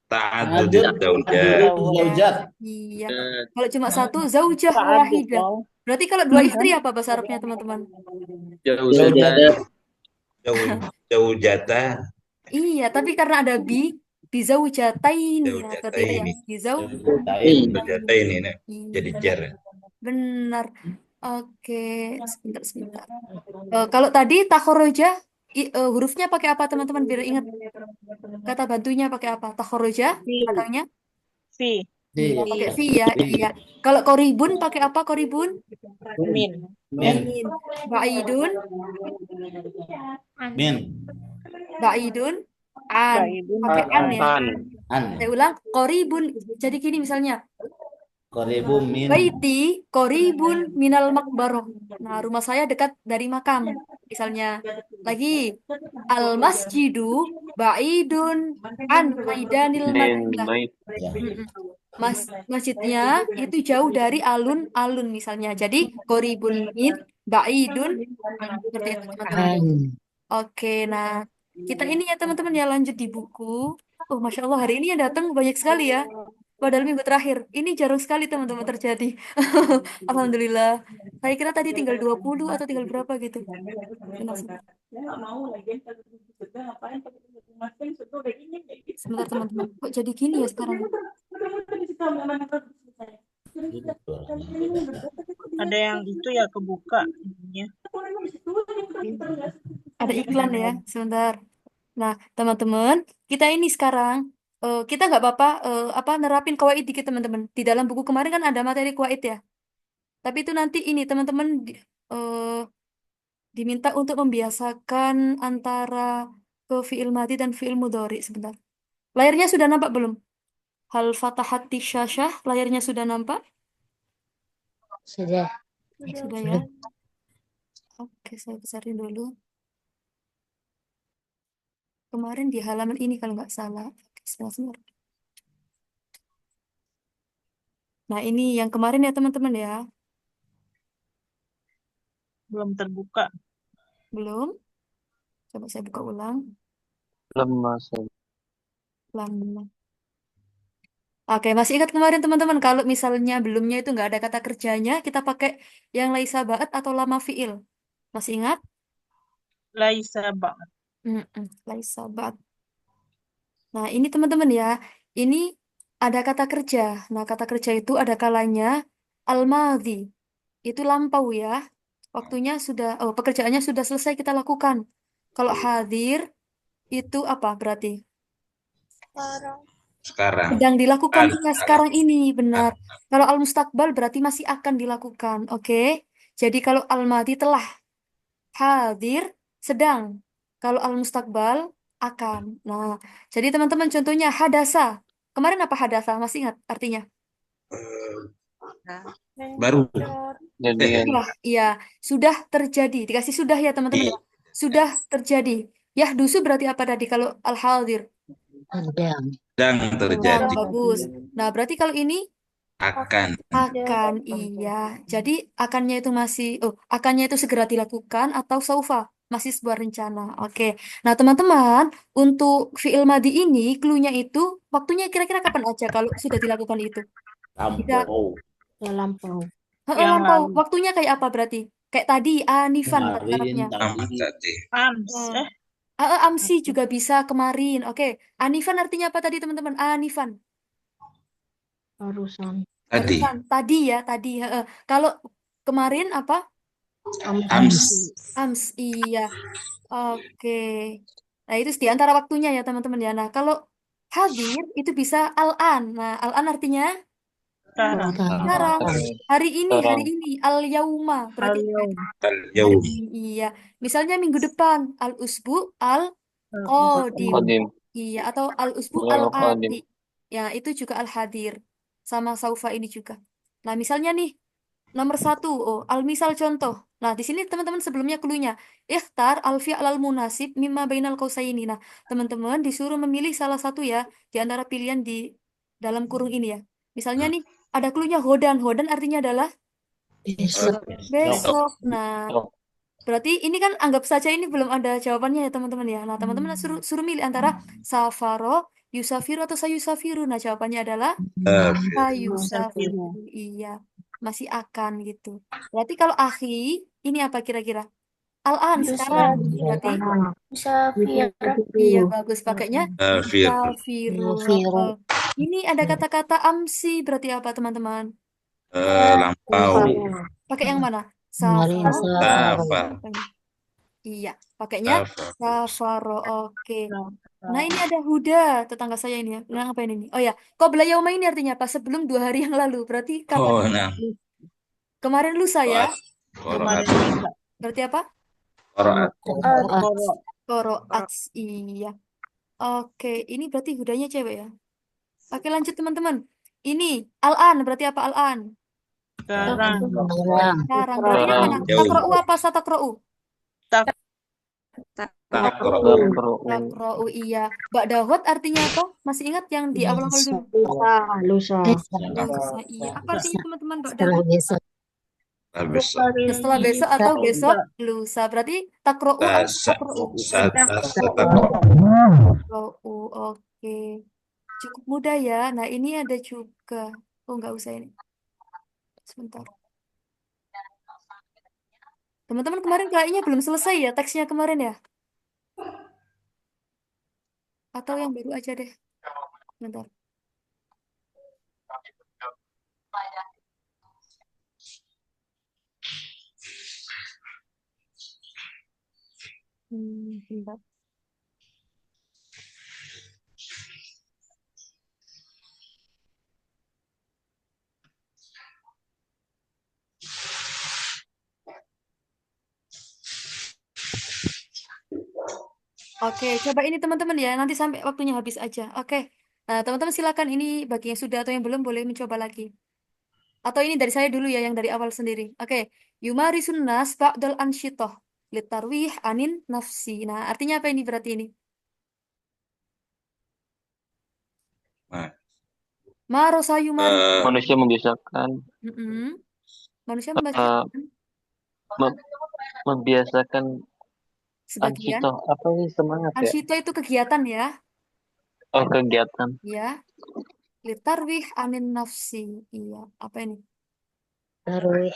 Ta'adud Ta'adud zaujat. zaujat. Iya. Kalau cuma satu, zaujah Ta'adud wahidah. mau. Berarti kalau dua istri apa bahasa Arabnya teman-teman? Jauh Zaujat. saja. Zaujata. Iya, tapi karena ada bi zaujataini. Nah, berarti itu ya. Zaujataini. Bi Zaujatain. Zaujataini. Nah, jadi Iya, jar. benar. Oke, sebentar. Kalau tadi takhoroja, hurufnya pakai apa teman-teman biar ingat? Kata bantunya pakai apa? Takhoroja, Fi. belakangnya? Fi. Iya, pakai fi ya. Iya. Kalau koribun pakai apa koribun? Min. Min. Min. Ba'idun, Min. ba'idun, an. Baidun. Pakai an ya. An. An. Saya ulang, koribun. Jadi gini misalnya, Qaribu min. baiti koribun minal makbaroh. Nah, rumah saya dekat dari makam. Misalnya, lagi, al masjidu ba'idun an maidanil Min madinah. bait. Ya. Masjidnya itu jauh dari alun-alun misalnya. Jadi koribun min ba'idun seperti itu teman-teman. Oke, nah kita ini ya teman-teman ya lanjut di buku. Oh, Masya Allah hari ini yang datang banyak sekali ya. Padahal minggu terakhir. Ini jarang sekali teman-teman terjadi. Alhamdulillah. Saya kira tadi tinggal 20 atau tinggal berapa gitu. Sebentar, sebentar teman-teman. Kok jadi gini ya sekarang? Ada yang itu ya kebuka ininya. Ada iklan ya, sebentar. Nah, teman-teman, kita ini sekarang kita nggak apa-apa apa nerapin kuwaid dikit teman-teman. Di dalam buku kemarin kan ada materi kuwaid ya. Tapi itu nanti ini teman-teman diminta untuk membiasakan antara fiil madi dan fiil mudhari sebentar. Layarnya sudah nampak belum? Hal fatahati syasyah, layarnya sudah nampak? Sudah. Sudah ya. Oke, saya besarin dulu. Kemarin di halaman ini kalau nggak salah. Oke, sebentar. Nah, ini yang kemarin ya teman-teman ya. Belum terbuka. Belum? Coba saya buka ulang. Belum masuk. Pelan-pelan. Oke, masih ingat kemarin teman-teman kalau misalnya belumnya itu nggak ada kata kerjanya, kita pakai yang laisa ba'at atau lama fiil. Masih ingat? Laisa ba'd. Laisa ba'at. Nah, ini teman-teman ya. Ini ada kata kerja. Nah, kata kerja itu ada kalanya al-madhi. Itu lampau ya. Waktunya sudah, pekerjaannya sudah selesai kita lakukan. Kalau hadir itu apa berarti? Sekarang. Sedang dilakukan An. ya sekarang ini, benar. Kalau al-mustaqbal berarti masih akan dilakukan, oke? Jadi kalau al-madi telah, hadir, sedang. Kalau al-mustaqbal akan. Nah, jadi teman-teman contohnya hadasa. Kemarin apa hadasa? Masih ingat artinya? Baru. Jadi Iya, sudah terjadi. Dikasih sudah ya teman-teman ya. Sudah terjadi. Yahdusu berarti apa tadi kalau al-hadir? Sedang. Sedang terjadi. Bagus. Nah, berarti kalau ini Akan. akan, iya. Jadi akannya itu masih, akannya itu segera dilakukan atau saufa, masih sebuah rencana. Oke. Nah, teman-teman, untuk fi'il madi ini, clue-nya itu waktunya kira-kira kapan aja kalau sudah dilakukan itu? Bisa. Lampau. Ya lampau. Yang Lampau. lalu. Waktunya kayak apa berarti? Kayak tadi, anifan bahasa Kemarin Arabnya. tadi. Ams. Amsi juga bisa kemarin. Oke. Anifan artinya apa tadi, teman-teman? Anifan. Barusan. Tadi. Barusan. Tadi ya, tadi. Kalau kemarin apa? Ams. Ams, iya. Oke. Nah, itu di antara waktunya ya, teman-teman ya. Nah, kalau hadir itu bisa al-an. Nah, al-an artinya Sekarang. sekarang. Hari ini, Sekarang. al-yauma. Berarti Al-yaum. Al-yaum. iya. Misalnya minggu depan, al-usbu al-qadim. Qadim. Iya, atau al-usbu Qadim. al-ati. Ya, itu juga al-hadir. Sama saufa ini juga. Nah, misalnya nih, nomor 1, al-misal contoh. Nah, di sini teman-teman sebelumnya clue-nya. Ikhtar al-fi'al al-munasib mimma bainal qausaini. Nah, teman-teman disuruh memilih salah satu ya di antara pilihan di dalam kurung ini ya. Misalnya nih, ada cluenya hodan. Hodan artinya adalah Besok. besok. Nah, berarti ini kan anggap saja ini belum ada jawabannya ya teman-teman ya. Nah, teman-teman suruh milih antara safaro, yusafiru atau sayusafiru. Nah, jawabannya adalah sayusafiru. Iya, masih akan gitu. Berarti kalau akhi, ini apa kira-kira? Al-an sekarang. Berarti iya bagus pakainya yusafiru. Ini ada kata-kata amsi berarti apa teman-teman? Lampau. Pakai yang mana? Kemarin Safar. Iya, pakainya safaro. Oke. Nah, ini ada Huda, tetangga saya ini ya. Bilang apa ini? Oh ya, qabla yauma ini artinya apa? Sebelum 2 hari yang lalu. Berarti kapan? Oh, nah. Kemarin lusa ya? Qoroat. Berarti apa? Qoroat. Qoroat. Iya. Oke, ini berarti Hudanya cewek ya. Oke, lanjut teman-teman. Ini Al-an berarti apa Al-an? Sekarang. Berarti yang mana? Takra'u apa satakra'u? Takra'u iya. Ba'dahot artinya apa? Masih ingat yang di awal-awal dulu? Lusa. Lusa. Iya. Apa artinya teman-teman Ba'dahot? Besok. Setelah besok atau besok lusa. Berarti takra'u atau takra'u? Takra'u. Oke. Cukup mudah ya. Nah, ini ada juga. Oh, nggak usah ini. Sebentar. Teman-teman kemarin kayaknya belum selesai ya teksnya kemarin ya? Atau yang baru aja deh. Bentar. Bentar. Oke, coba ini teman-teman ya. Nanti sampai waktunya habis aja. Oke. Nah, teman-teman silakan ini bagi yang sudah atau yang belum boleh mencoba lagi. Atau ini dari saya dulu ya yang dari awal sendiri. Oke. Yumarisun nas ba'dal ansyitoh litarwih anin nafsi. Nah, artinya apa ini berarti ini? Marosa yumari. Manusia membiasakan Manusia membacakan membiasakan sebagian. Ansyito. Apa sih semangat ya? Ansyito itu kegiatan ya. Oh, kegiatan. Ya. Litarwih anin nafsi. Iya, apa ini? Tarwih.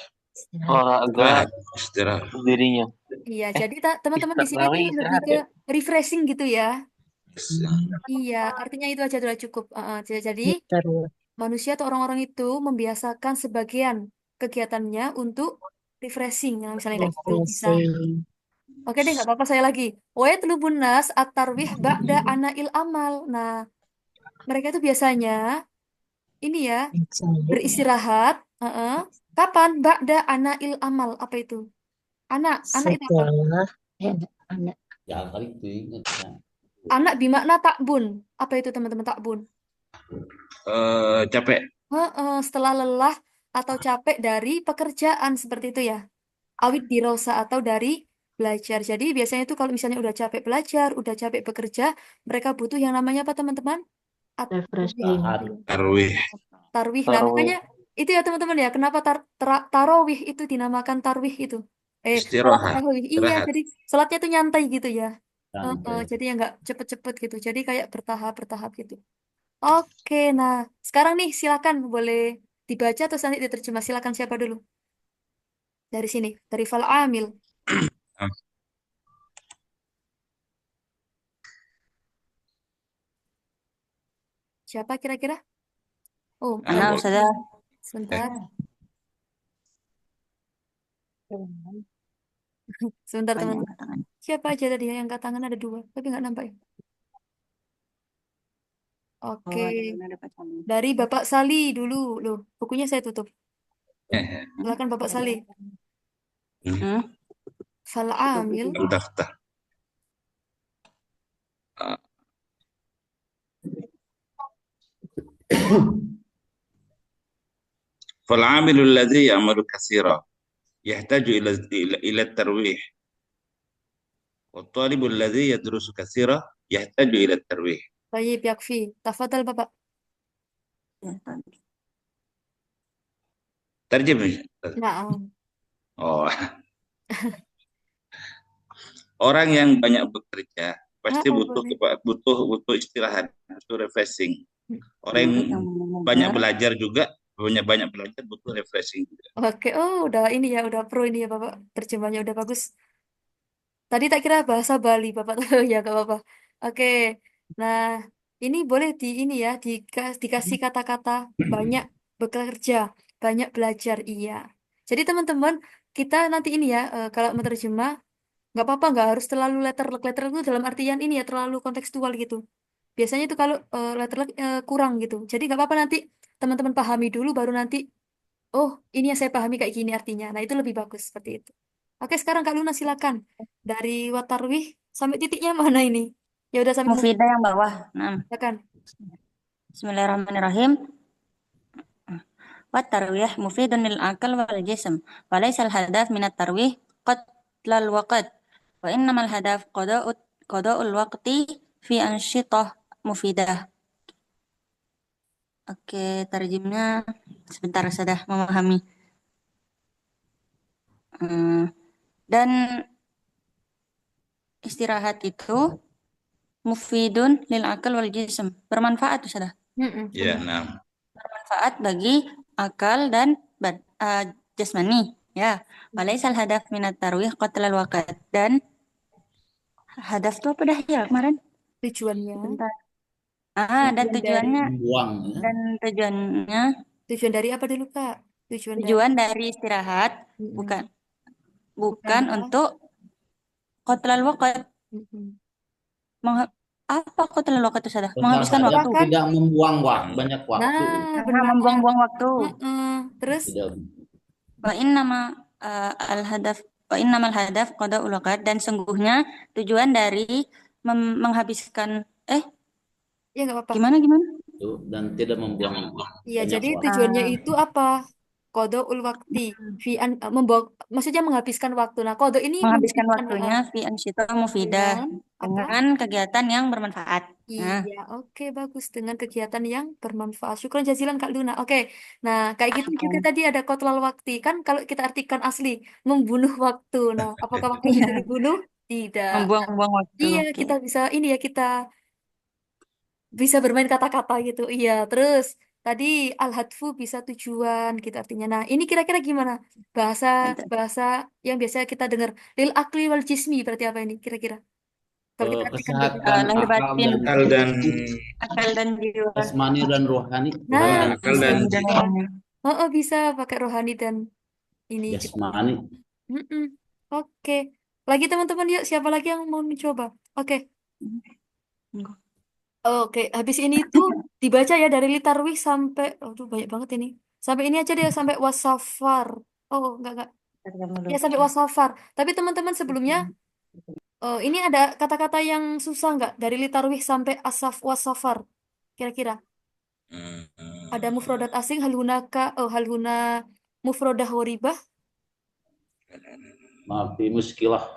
Olahraga istirahat dirinya. Iya, jadi teman-teman di sini tuh lebih istirahat ke ya? refreshing gitu ya. Iya, artinya itu aja sudah cukup. Jadi manusia atau orang-orang itu membiasakan sebagian kegiatannya untuk refreshing. Nah, misalnya kayak gitu bisa. Oke deh, nggak apa-apa saya lagi. Wa yatlubun nas at-tarwih ba'da ana'il amal. Nah, mereka itu biasanya ini ya beristirahat. Kapan? Ba'da ana'il amal. Apa itu? Anak itu apa? Anak. Ya, kali itu ingat. Anak bimakna takbun. Apa itu teman-teman takbun? Capek. Setelah lelah atau capek dari pekerjaan seperti itu ya. Awit dirosa atau dari belajar. Jadi biasanya itu kalau misalnya udah capek belajar, udah capek bekerja, mereka butuh yang namanya apa teman-teman? Tarwih. Tarwih. Nah, makanya itu ya teman-teman ya. Kenapa tarawih itu dinamakan tarwih itu? Istirahat. Tarawih. Iya, jadi sholatnya tuh nyantai gitu ya. Jadi yang nggak cepet-cepet gitu. Jadi kayak bertahap gitu. Oke, nah sekarang nih silakan boleh dibaca atau nanti diterjemah. Silakan siapa dulu? Dari sini, dari Fal Amil. Siapa kira-kira? Oh, Ana Ustazah. sebentar. Sebentar teman-teman. Siapa aja tadi yang angkat tangan ada 2, tapi nggak nampak ya. Oke. Dari Bapak Sali dulu, loh. Bukunya saya tutup. Silakan Bapak Sali. Fal Amil. Daftar. فالعامل الذي يعمل كثيرا يحتاج إلى الترويح والطالب الذي يدرس كثيرا يحتاج إلى الترويح. Baik, yakfi. Tafadhal Bapak. Terjem. Nah, Oh, orang yang banyak bekerja pasti butuh boleh. butuh istirahat, butuh refreshing. Orang yang Yang banyak belajar. belajar juga banyak belajar butuh refreshing juga. Oke, oh udah ini ya, udah pro ini ya Bapak. Terjemahnya udah bagus. Tadi tak kira bahasa Bali, Bapak tahu ya, gak apa-apa. Oke, nah ini boleh di ini ya, dikasih kata-kata banyak bekerja, banyak belajar, iya. Jadi teman-teman, kita nanti ini ya, kalau menerjemah, nggak apa-apa, nggak harus terlalu letter itu dalam artian ini ya, terlalu kontekstual gitu. Biasanya itu kalau kurang gitu. Jadi nggak apa-apa nanti teman-teman pahami dulu, baru nanti, oh ini yang saya pahami kayak gini artinya. Nah itu lebih bagus seperti itu. Oke, sekarang Kak Luna silakan. Dari Watarwih sampai titiknya mana ini? Ya udah sampai Mufidah yang bawah. Nah, silakan. Bismillahirrahmanirrahim. والترويح مفيد للعقل والجسم وليس الهدف من الترويح قتل الوقت وإنما الهدف قضاء الوقت في أنشطة مفيدة. Oke, terjemahnya sebentar sudah memahami. Dan istirahat itu mufidun lil akal wal jism, bermanfaat sudah. Ya, nah. Bermanfaat bagi akal dan jasmani, ya. Walaisal hadaf minat tarwih qatlal waqt, dan hadaf itu apa dah ya kemarin? Tujuannya. Bentar. Dan tujuannya tujuan dari apa dulu Kak? Tujuan dari istirahat bukan untuk qatlal waqt. Apa qatlal waqt itu sudah? Menghabiskan waktu. Tidak membuang banyak waktu. Nah, benar. Membuang-buang waktu. Terus? Wa innamal hadaf qada'ul waqt, dan sungguhnya tujuan dari menghabiskan ya nggak apa-apa. Gimana? Dan tidak membuang Iya, jadi waktu. tujuannya itu apa? Qada'ul waqti. Maksudnya menghabiskan waktu. Nah, qada ini menghabiskan waktunya fi ansyita mufidah, dengan kegiatan yang bermanfaat. Iya, oke, bagus, dengan kegiatan yang bermanfaat. Syukran jazilan Kak Luna. Oke. Nah, kayak gitu juga tadi ada qatlal waqti. Kan kalau kita artikan asli, membunuh waktu. Nah, apakah waktu itu dibunuh? Tidak. Membuang-buang waktu. Iya, kita bisa ini ya, kita bisa bermain kata-kata gitu. Iya, terus tadi al-hadfu bisa tujuan gitu artinya. Nah, ini kira-kira gimana? Bahasa yang biasa kita dengar. Lil akli wal jismi berarti apa ini kira-kira? Kalau kita artikan lahir batin, akal dan jiwa, jasmani dan rohani. Nah, akal dan bisa pakai rohani dan ini jasmani. Oke. Lagi teman-teman, yuk siapa lagi yang mau mencoba? Oke. Oke, habis ini tuh dibaca ya dari Litarwih sampai, banyak banget ini. Sampai ini aja deh, sampai wasafar. Oh, enggak. Ya, sampai wasafar. Tapi teman-teman sebelumnya, ini ada kata-kata yang susah nggak? Dari Litarwih sampai wasafar. Kira-kira. Ada mufrodat asing, halhuna mufrodah waribah. Maaf, muskilah.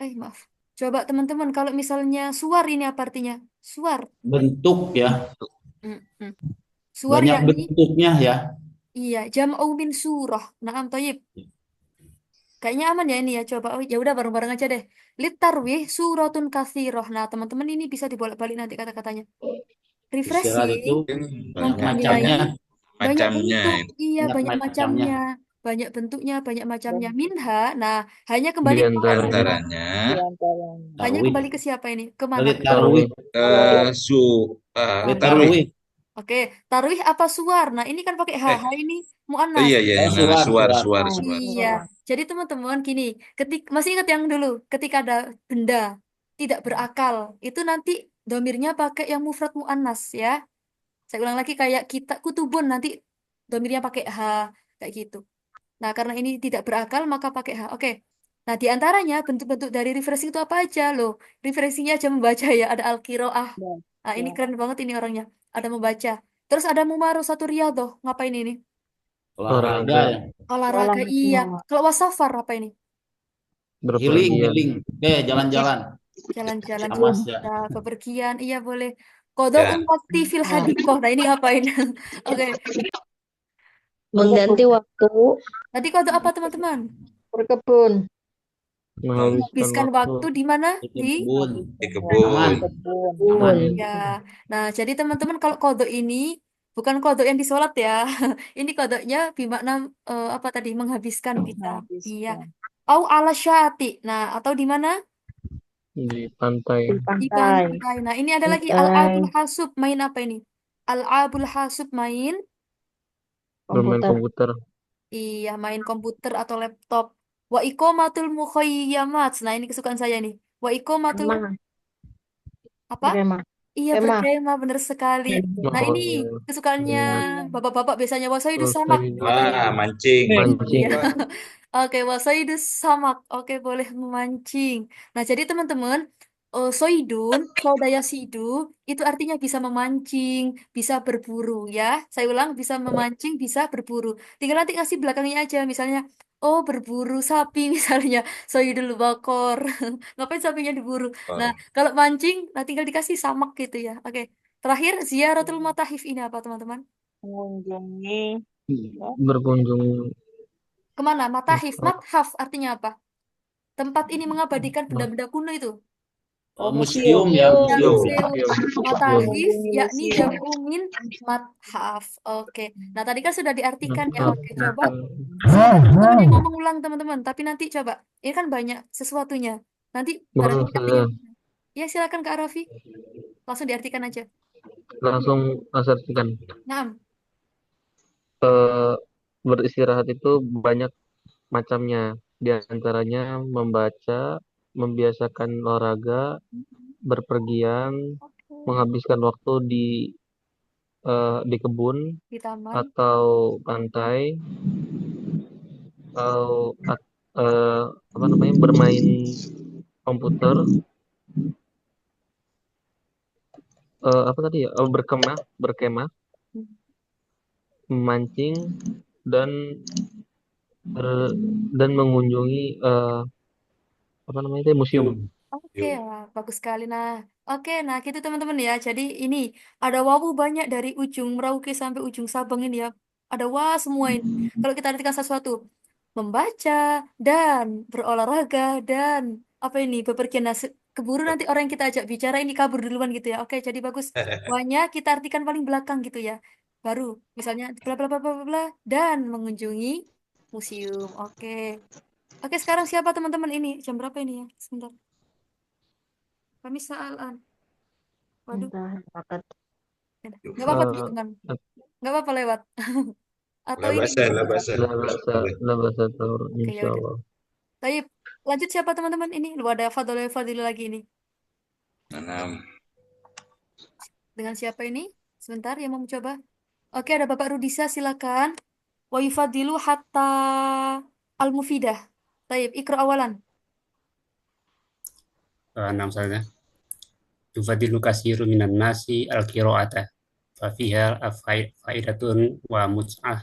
Maaf. Coba teman-teman, kalau misalnya suar ini apa artinya? Suar. Bentuk ya. Suar banyak bentuknya ya. Iya, jam'u min surah. Naam thayyib. Kayaknya aman ya ini ya. Coba. Ya udah bareng-bareng aja deh. Litarwih suratun katsirah. Nah, teman-teman ini bisa dibolak-balik nanti kata-katanya. Refreshing. Macamnya. Banyak bentuk. Iya, banyak macamnya. Banyak bentuknya, banyak macamnya. Minha. Nah, hanya kembali ke antaranya. Hanya kembali ke siapa ini? Kemana? Tarwih. Tarwih. Oke, tarwih apa suar? Nah, ini kan pakai ha. Ha ini mu'annas. Iya. Suar. Iya. Jadi teman-teman gini, masih ingat yang dulu, ketika ada benda tidak berakal, itu nanti domirnya pakai yang mufrad mu'annas ya. Saya ulang lagi, kayak kita kutubun nanti domirnya pakai ha, kayak gitu. Nah, karena ini tidak berakal maka pakai ha. Oke. Nah, di antaranya bentuk-bentuk dari refreshing itu apa aja loh? Refreshingnya aja membaca ya, ada al-qiraah. Nah, ini keren banget ini orangnya. Ada membaca. Terus ada mumarasatu riyadhah. Ngapain ini? Olahraga, iya. Kalau wasafar apa ini? Healing. Jalan-jalan. Jalan-jalan, bepergian, iya boleh. Qada'ul waqti fil hadiqah. Nah, ini ngapain? Oke. Mengganti waktu Tadi kode apa teman-teman? berkebun. Menghabiskan waktu di mana? Di Kebun. Di kebun. Aman. ya. Nah, jadi teman-teman kalau kode ini bukan kode yang di sholat ya. Ini kodenya bermakna apa tadi? Menghabiskan bisa. Iya. Au ala syati. Nah, atau di mana? Di pantai. Di Di pantai. pantai. Nah, ini ada lagi Pantai. al-abul hasub. Main apa ini? Al-abul hasub main. Bermain Komputer. komputer. Iya, main komputer atau laptop. Wa iqamatul mukhayyamat. Nah, ini kesukaan saya nih. Wa iqamatul Kemah. apa? Berkemah. Iya, Kemah. berkemah bener sekali. Nah, Oh ini iya. kesukaannya bapak-bapak biasanya wasaidu Terus samak lagi katanya. Mancing. mancing. Iya. Oke, wasaidu samak. Oke, boleh memancing. Nah, jadi teman-teman, soidun, saudaya sidu, itu artinya bisa memancing, bisa berburu ya. Saya ulang, bisa memancing, bisa berburu. Tinggal nanti kasih belakangnya aja, misalnya, oh berburu sapi misalnya, soidul bakor. Ngapain sapinya diburu? Nah, kalau mancing, nah tinggal dikasih samak gitu ya. Oke. Terakhir, ziaratul matahif ini apa teman-teman? Mengunjungi Berkunjung. Kemana? Matahif, mathaf artinya apa? Tempat ini mengabadikan benda-benda kuno itu. Museum ya, Ya, museum. museum. Matahif, yakni museum. jam'u min mathaf. Oke. Nah, tadi kan sudah diartikan ya. Oke, coba. Teman yang ngomong ulang, teman-teman. Tapi nanti coba. Ini kan banyak sesuatunya. Nanti Boleh barangkali artinya. Ya, silakan Kak Raffi. Langsung diartikan aja. langsung asarkan. Nah, Beristirahat itu banyak macamnya. Di antaranya membaca, membiasakan olahraga, berpergian, menghabiskan waktu di kebun di taman. atau pantai, atau apa namanya, bermain komputer, apa tadi ya, berkemah, memancing, dan dan mengunjungi apa namanya itu, museum. Oke, wah, bagus sekali. Nah, oke, nah gitu teman-teman ya. Jadi ini ada wawu banyak dari ujung Merauke sampai ujung Sabang ini ya. Ada wah semua ini. Kalau kita artikan sesuatu, membaca dan berolahraga dan apa ini bepergian. Nah, keburu nanti orang yang kita ajak bicara ini kabur duluan gitu ya. Oke, jadi bagus. Wahnya kita artikan paling belakang gitu ya. Baru misalnya bla bla bla bla bla bla, dan mengunjungi museum. Oke. Oke, sekarang siapa teman-teman ini? Jam berapa ini ya? Sebentar. Kami soalan. Waduh, Entah, paket. nggak apa-apa teman-teman. Nggak apa-apa lewat. Atau Lah ini. bahasa, lah bahasa. Lah bahasa tahu, Oke, ya insya udah. Allah. Tapi lanjut siapa teman-teman ini? Lu ada Fadil lagi ini. Dengan siapa ini? Sebentar, yang mau mencoba. Oke, ada Bapak Rudisa, silakan. Wa yufadilu hatta al-mufidah. Taib, ikra awalan. Nama saya tufadilu kasiru minan nasi al-qira'ata fafiha faidatun wa mut'ah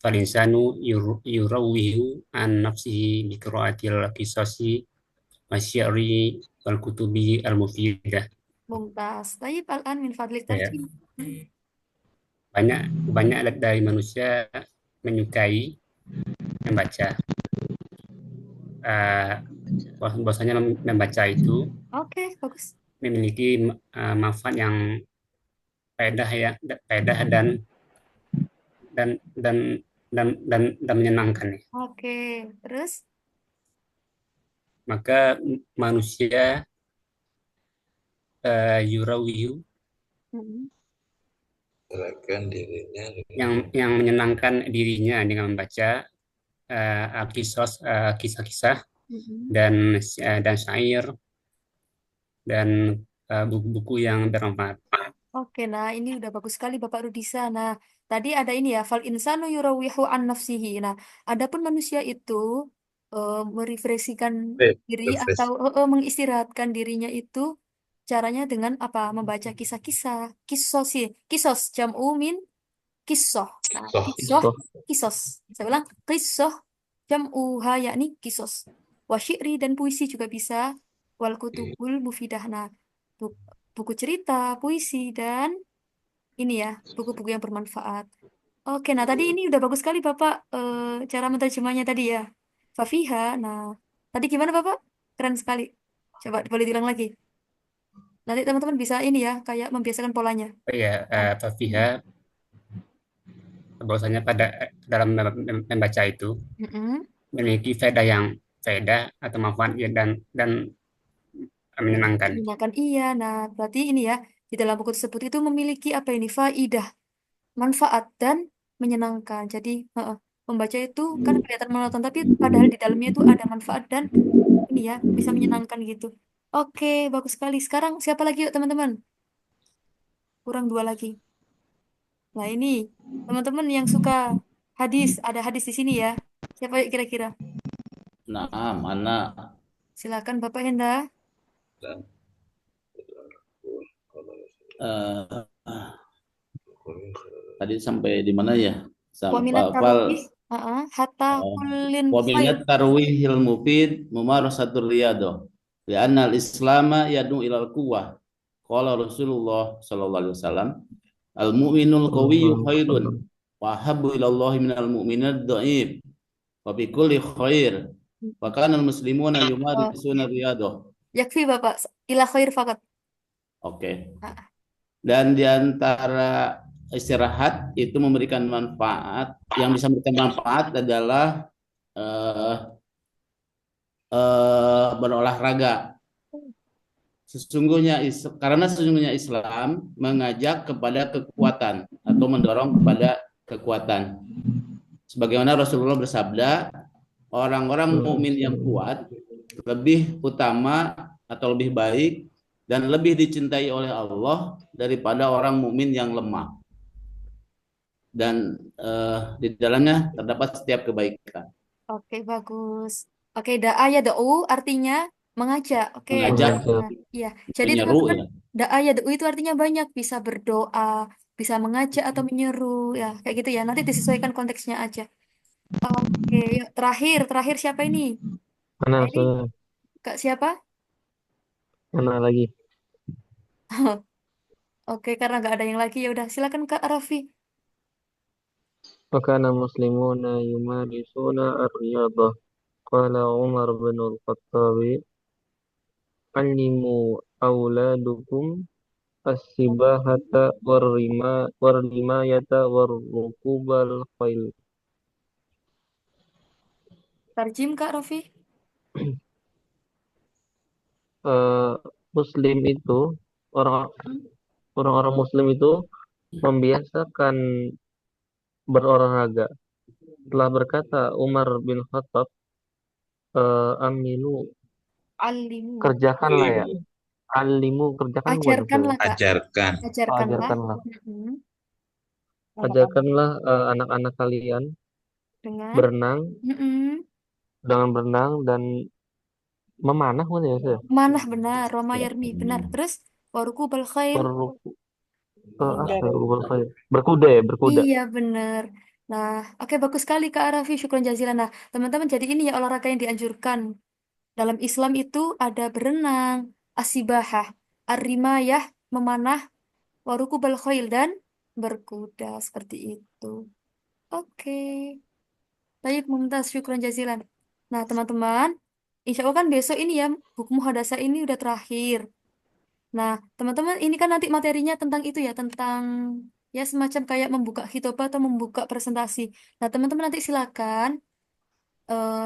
falinsanu yurawihu an nafsihi bi qira'atil qisasi wa syi'ri wal kutubi al-mufidah. Mumtaz. Taib, al-an min fadlik Ya. tarjih. Banyak dari manusia menyukai membaca. Bahwasanya membaca itu Oke, bagus. memiliki manfaat yang faedah dan menyenangkan. Oke, terus? Maka manusia yurawiyu yang menyenangkan dirinya dengan membaca kisah-kisah dan syair dan buku-buku yang bermanfaat. Oke, nah ini udah bagus sekali Bapak Rudisa. Nah, tadi ada ini ya, fal insanu yurawihu an nafsihi. Nah, adapun manusia itu merefreshingkan diri atau mengistirahatkan dirinya itu caranya dengan apa? Membaca kisah-kisah, kisos jam'u min kisoh. Nah, kisos. Saya ulang, kisoh jam'uha yakni kisos. Wasyikri dan puisi juga bisa. Wal kutubul mufidah. Nah, buku cerita, puisi, dan ini ya, buku-buku yang bermanfaat. Oke, nah tadi ini udah bagus sekali Bapak cara menerjemahnya tadi ya. Fafiha. Nah, tadi gimana Bapak? Keren sekali. Coba boleh diulang lagi. Nanti teman-teman bisa ini ya, kayak membiasakan polanya. Oh iya, Fafiha bahwasanya pada dalam membaca itu Mm-mm. memiliki faedah atau manfaat ya, dan menyenangkan. Menyenangkan iya. Nah, berarti ini ya, di dalam buku tersebut itu memiliki apa ini? Faidah, manfaat dan menyenangkan. Jadi, membaca itu kan kelihatan monoton, tapi padahal di dalamnya itu ada manfaat dan ini ya, bisa menyenangkan gitu. Oke, bagus sekali. Sekarang siapa lagi yuk teman-teman? Kurang dua lagi. Nah, ini teman-teman yang suka hadis, ada hadis di sini ya. Siapa yuk kira-kira? Nah, mana? Silakan Bapak Henda. Eh, tadi sampai di mana ya? Wa Sampai minat hafal. tarwih, hatta kullin Wa khair. minat tarwihil mufid mumarasatur riyadhah. Li'anna al-islama yad'u ilal quwwah. Qala Rasulullah sallallahu alaihi wasallam, al-mu'minul qawiyyu khairun wa habbu ilallahi minal mu'minad dha'if. Wa bi kulli khair. Wa kana al-muslimuna Oh, yumarisuna riyadhah. yakfi Bapak, ila khair fakat. Oke. Ah, Dan di antara istirahat itu memberikan manfaat, yang bisa memberikan manfaat adalah berolahraga. Karena sesungguhnya Islam mengajak kepada kekuatan atau mendorong kepada kekuatan. Sebagaimana Rasulullah bersabda, orang-orang mukmin yang kuat lebih utama atau lebih baik dan lebih dicintai oleh Allah daripada orang mukmin yang lemah. Dan di dalamnya terdapat setiap kebaikan. oke, bagus. Oke, da'a ya da'u artinya mengajak. Oke, Mengajak, nah, iya. Jadi menyeru teman-teman, ya. da'a ya da'u itu artinya banyak, bisa berdoa, bisa mengajak atau menyeru, ya kayak gitu ya. Nanti disesuaikan konteksnya aja. Oke, yuk, terakhir siapa ini? Mana Nah, ini Ustazah? Kak siapa? Mana lagi? Oke, karena nggak ada yang lagi ya udah silakan Kak Raffi. Fakana muslimuna yumarisuna ar-riyadhah. Qala Umar bin Al-Khattab, allimu auladukum as-sibahata war-rimayata war-rukubal khail. Tarjim Kak Raffi. Eh, Muslim itu orang-orang Muslim itu membiasakan berolahraga. Telah berkata Umar bin Khattab, amilu, Alimu. kerjakanlah ya. Alimu, kerjakan bukan Ustaz? Ajarkanlah Kak. Ajarkan. Ajarkanlah. Ajarkanlah. Mm-mm. Ajarkanlah anak-anak kalian Dengan berenang, mm-mm. dengan berenang dan memanah mana ya Ustaz? Manah benar, Roma Yarmi benar. Terus waruku bal khail. Berkuda ya, berkuda. Iya benar. Nah, oke bagus sekali Kak Arafi, syukron jazilan. Nah, teman-teman jadi ini ya olahraga yang dianjurkan. Dalam Islam itu ada berenang, asibahah, arrimayah, memanah, waruku bal khail dan berkuda seperti itu. Oke. Baik, mumtaz, syukron jazilan. Nah, teman-teman, insya Allah kan besok ini ya, buku muhadasah ini udah terakhir. Nah, teman-teman, ini kan nanti materinya tentang itu ya, tentang ya semacam kayak membuka hitobah atau membuka presentasi. Nah, teman-teman nanti silakan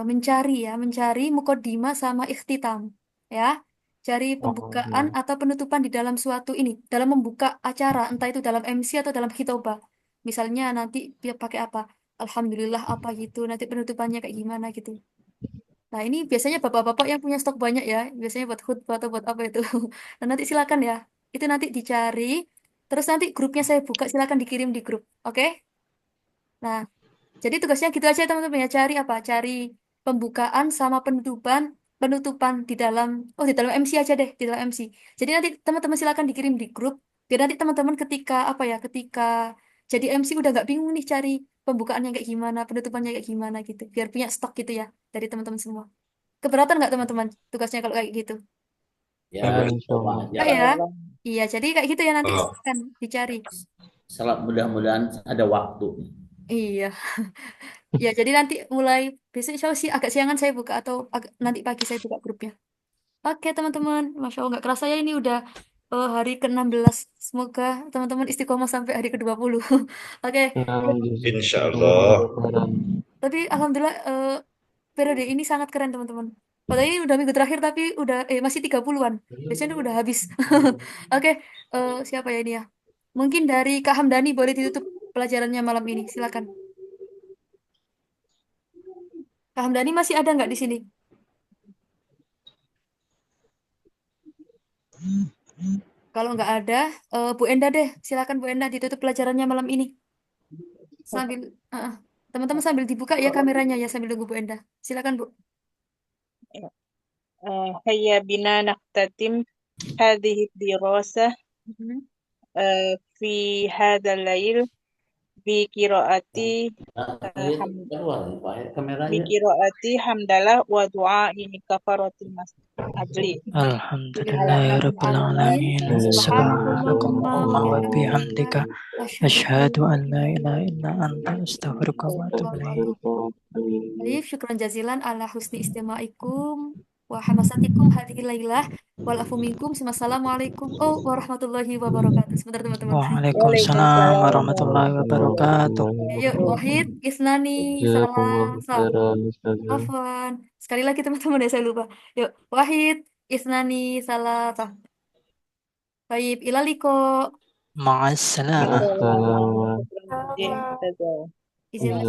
mencari mukodima sama ikhtitam, ya. Cari pembukaan atau penutupan di dalam suatu ini, dalam membuka acara, entah itu dalam MC atau dalam hitobah. Misalnya nanti dia pakai apa? Alhamdulillah apa gitu, nanti penutupannya kayak gimana gitu. Nah, ini biasanya bapak-bapak yang punya stok banyak ya, biasanya buat khutbah atau buat apa itu. Nah, nanti silakan ya. Itu nanti dicari, terus nanti grupnya saya buka, silakan dikirim di grup. Oke? Nah, jadi tugasnya gitu aja teman-teman ya, cari apa? Cari pembukaan sama penutupan di dalam di dalam MC aja deh, di dalam MC. Jadi nanti teman-teman silakan dikirim di grup, biar nanti teman-teman ketika apa ya, ketika jadi MC udah nggak bingung nih cari pembukaannya kayak gimana, penutupannya kayak gimana gitu. Biar punya stok gitu ya dari teman-teman semua. Keberatan nggak teman-teman tugasnya kalau kayak gitu? Ya, Insyaallah. Enggak ya? Iya, jadi kayak gitu ya nanti Kalau silakan dicari. mudah-mudahan ada waktu. Iya. Ya, jadi nanti mulai besok insya Allah sih agak siangan saya buka atau nanti pagi saya buka grupnya. Oke, teman-teman. Masya Allah, nggak kerasa ya ini udah hari ke-16. Semoga teman-teman istiqomah sampai hari ke-20. Oke. Insya Allah. Tapi Alhamdulillah periode ini sangat keren, teman-teman. Padahal ini udah minggu terakhir tapi udah masih 30-an. Biasanya udah habis. Oke, siapa ya ini ya? Mungkin dari Kak Hamdani boleh ditutup pelajarannya malam ini. Silakan. Kak Hamdani masih ada nggak di sini? Kalau nggak ada, Bu Enda deh. Silakan Bu Enda ditutup pelajarannya malam ini. Sambil teman-teman sambil dibuka ya kameranya ya sambil nunggu Bu Enda. Silakan Bu. هيا بنا نختتم هذه الدراسة في هذا الليل بقراءة بقراءة حمدلله ودعاء كفارة المجلس الحمد لله رب العالمين سبحانك اللهم وبحمدك أشهد أن لا إله إلا أنت أستغفرك وأتوب إليك. Baik, syukran jazilan ala husni istimaikum wa hamasatikum hadhihi lailah wal afu minkum. Assalamualaikum warahmatullahi wabarakatuh. Sebentar teman-teman. Waalaikumsalam warahmatullahi wabarakatuh. Yuk, Wahid, Isnani, Salah, Afwan. Sekali lagi teman-teman ya saya lupa. Yuk, Wahid, Isnani, Salah. Baik, ilaliko. Ma'assalamah. Izin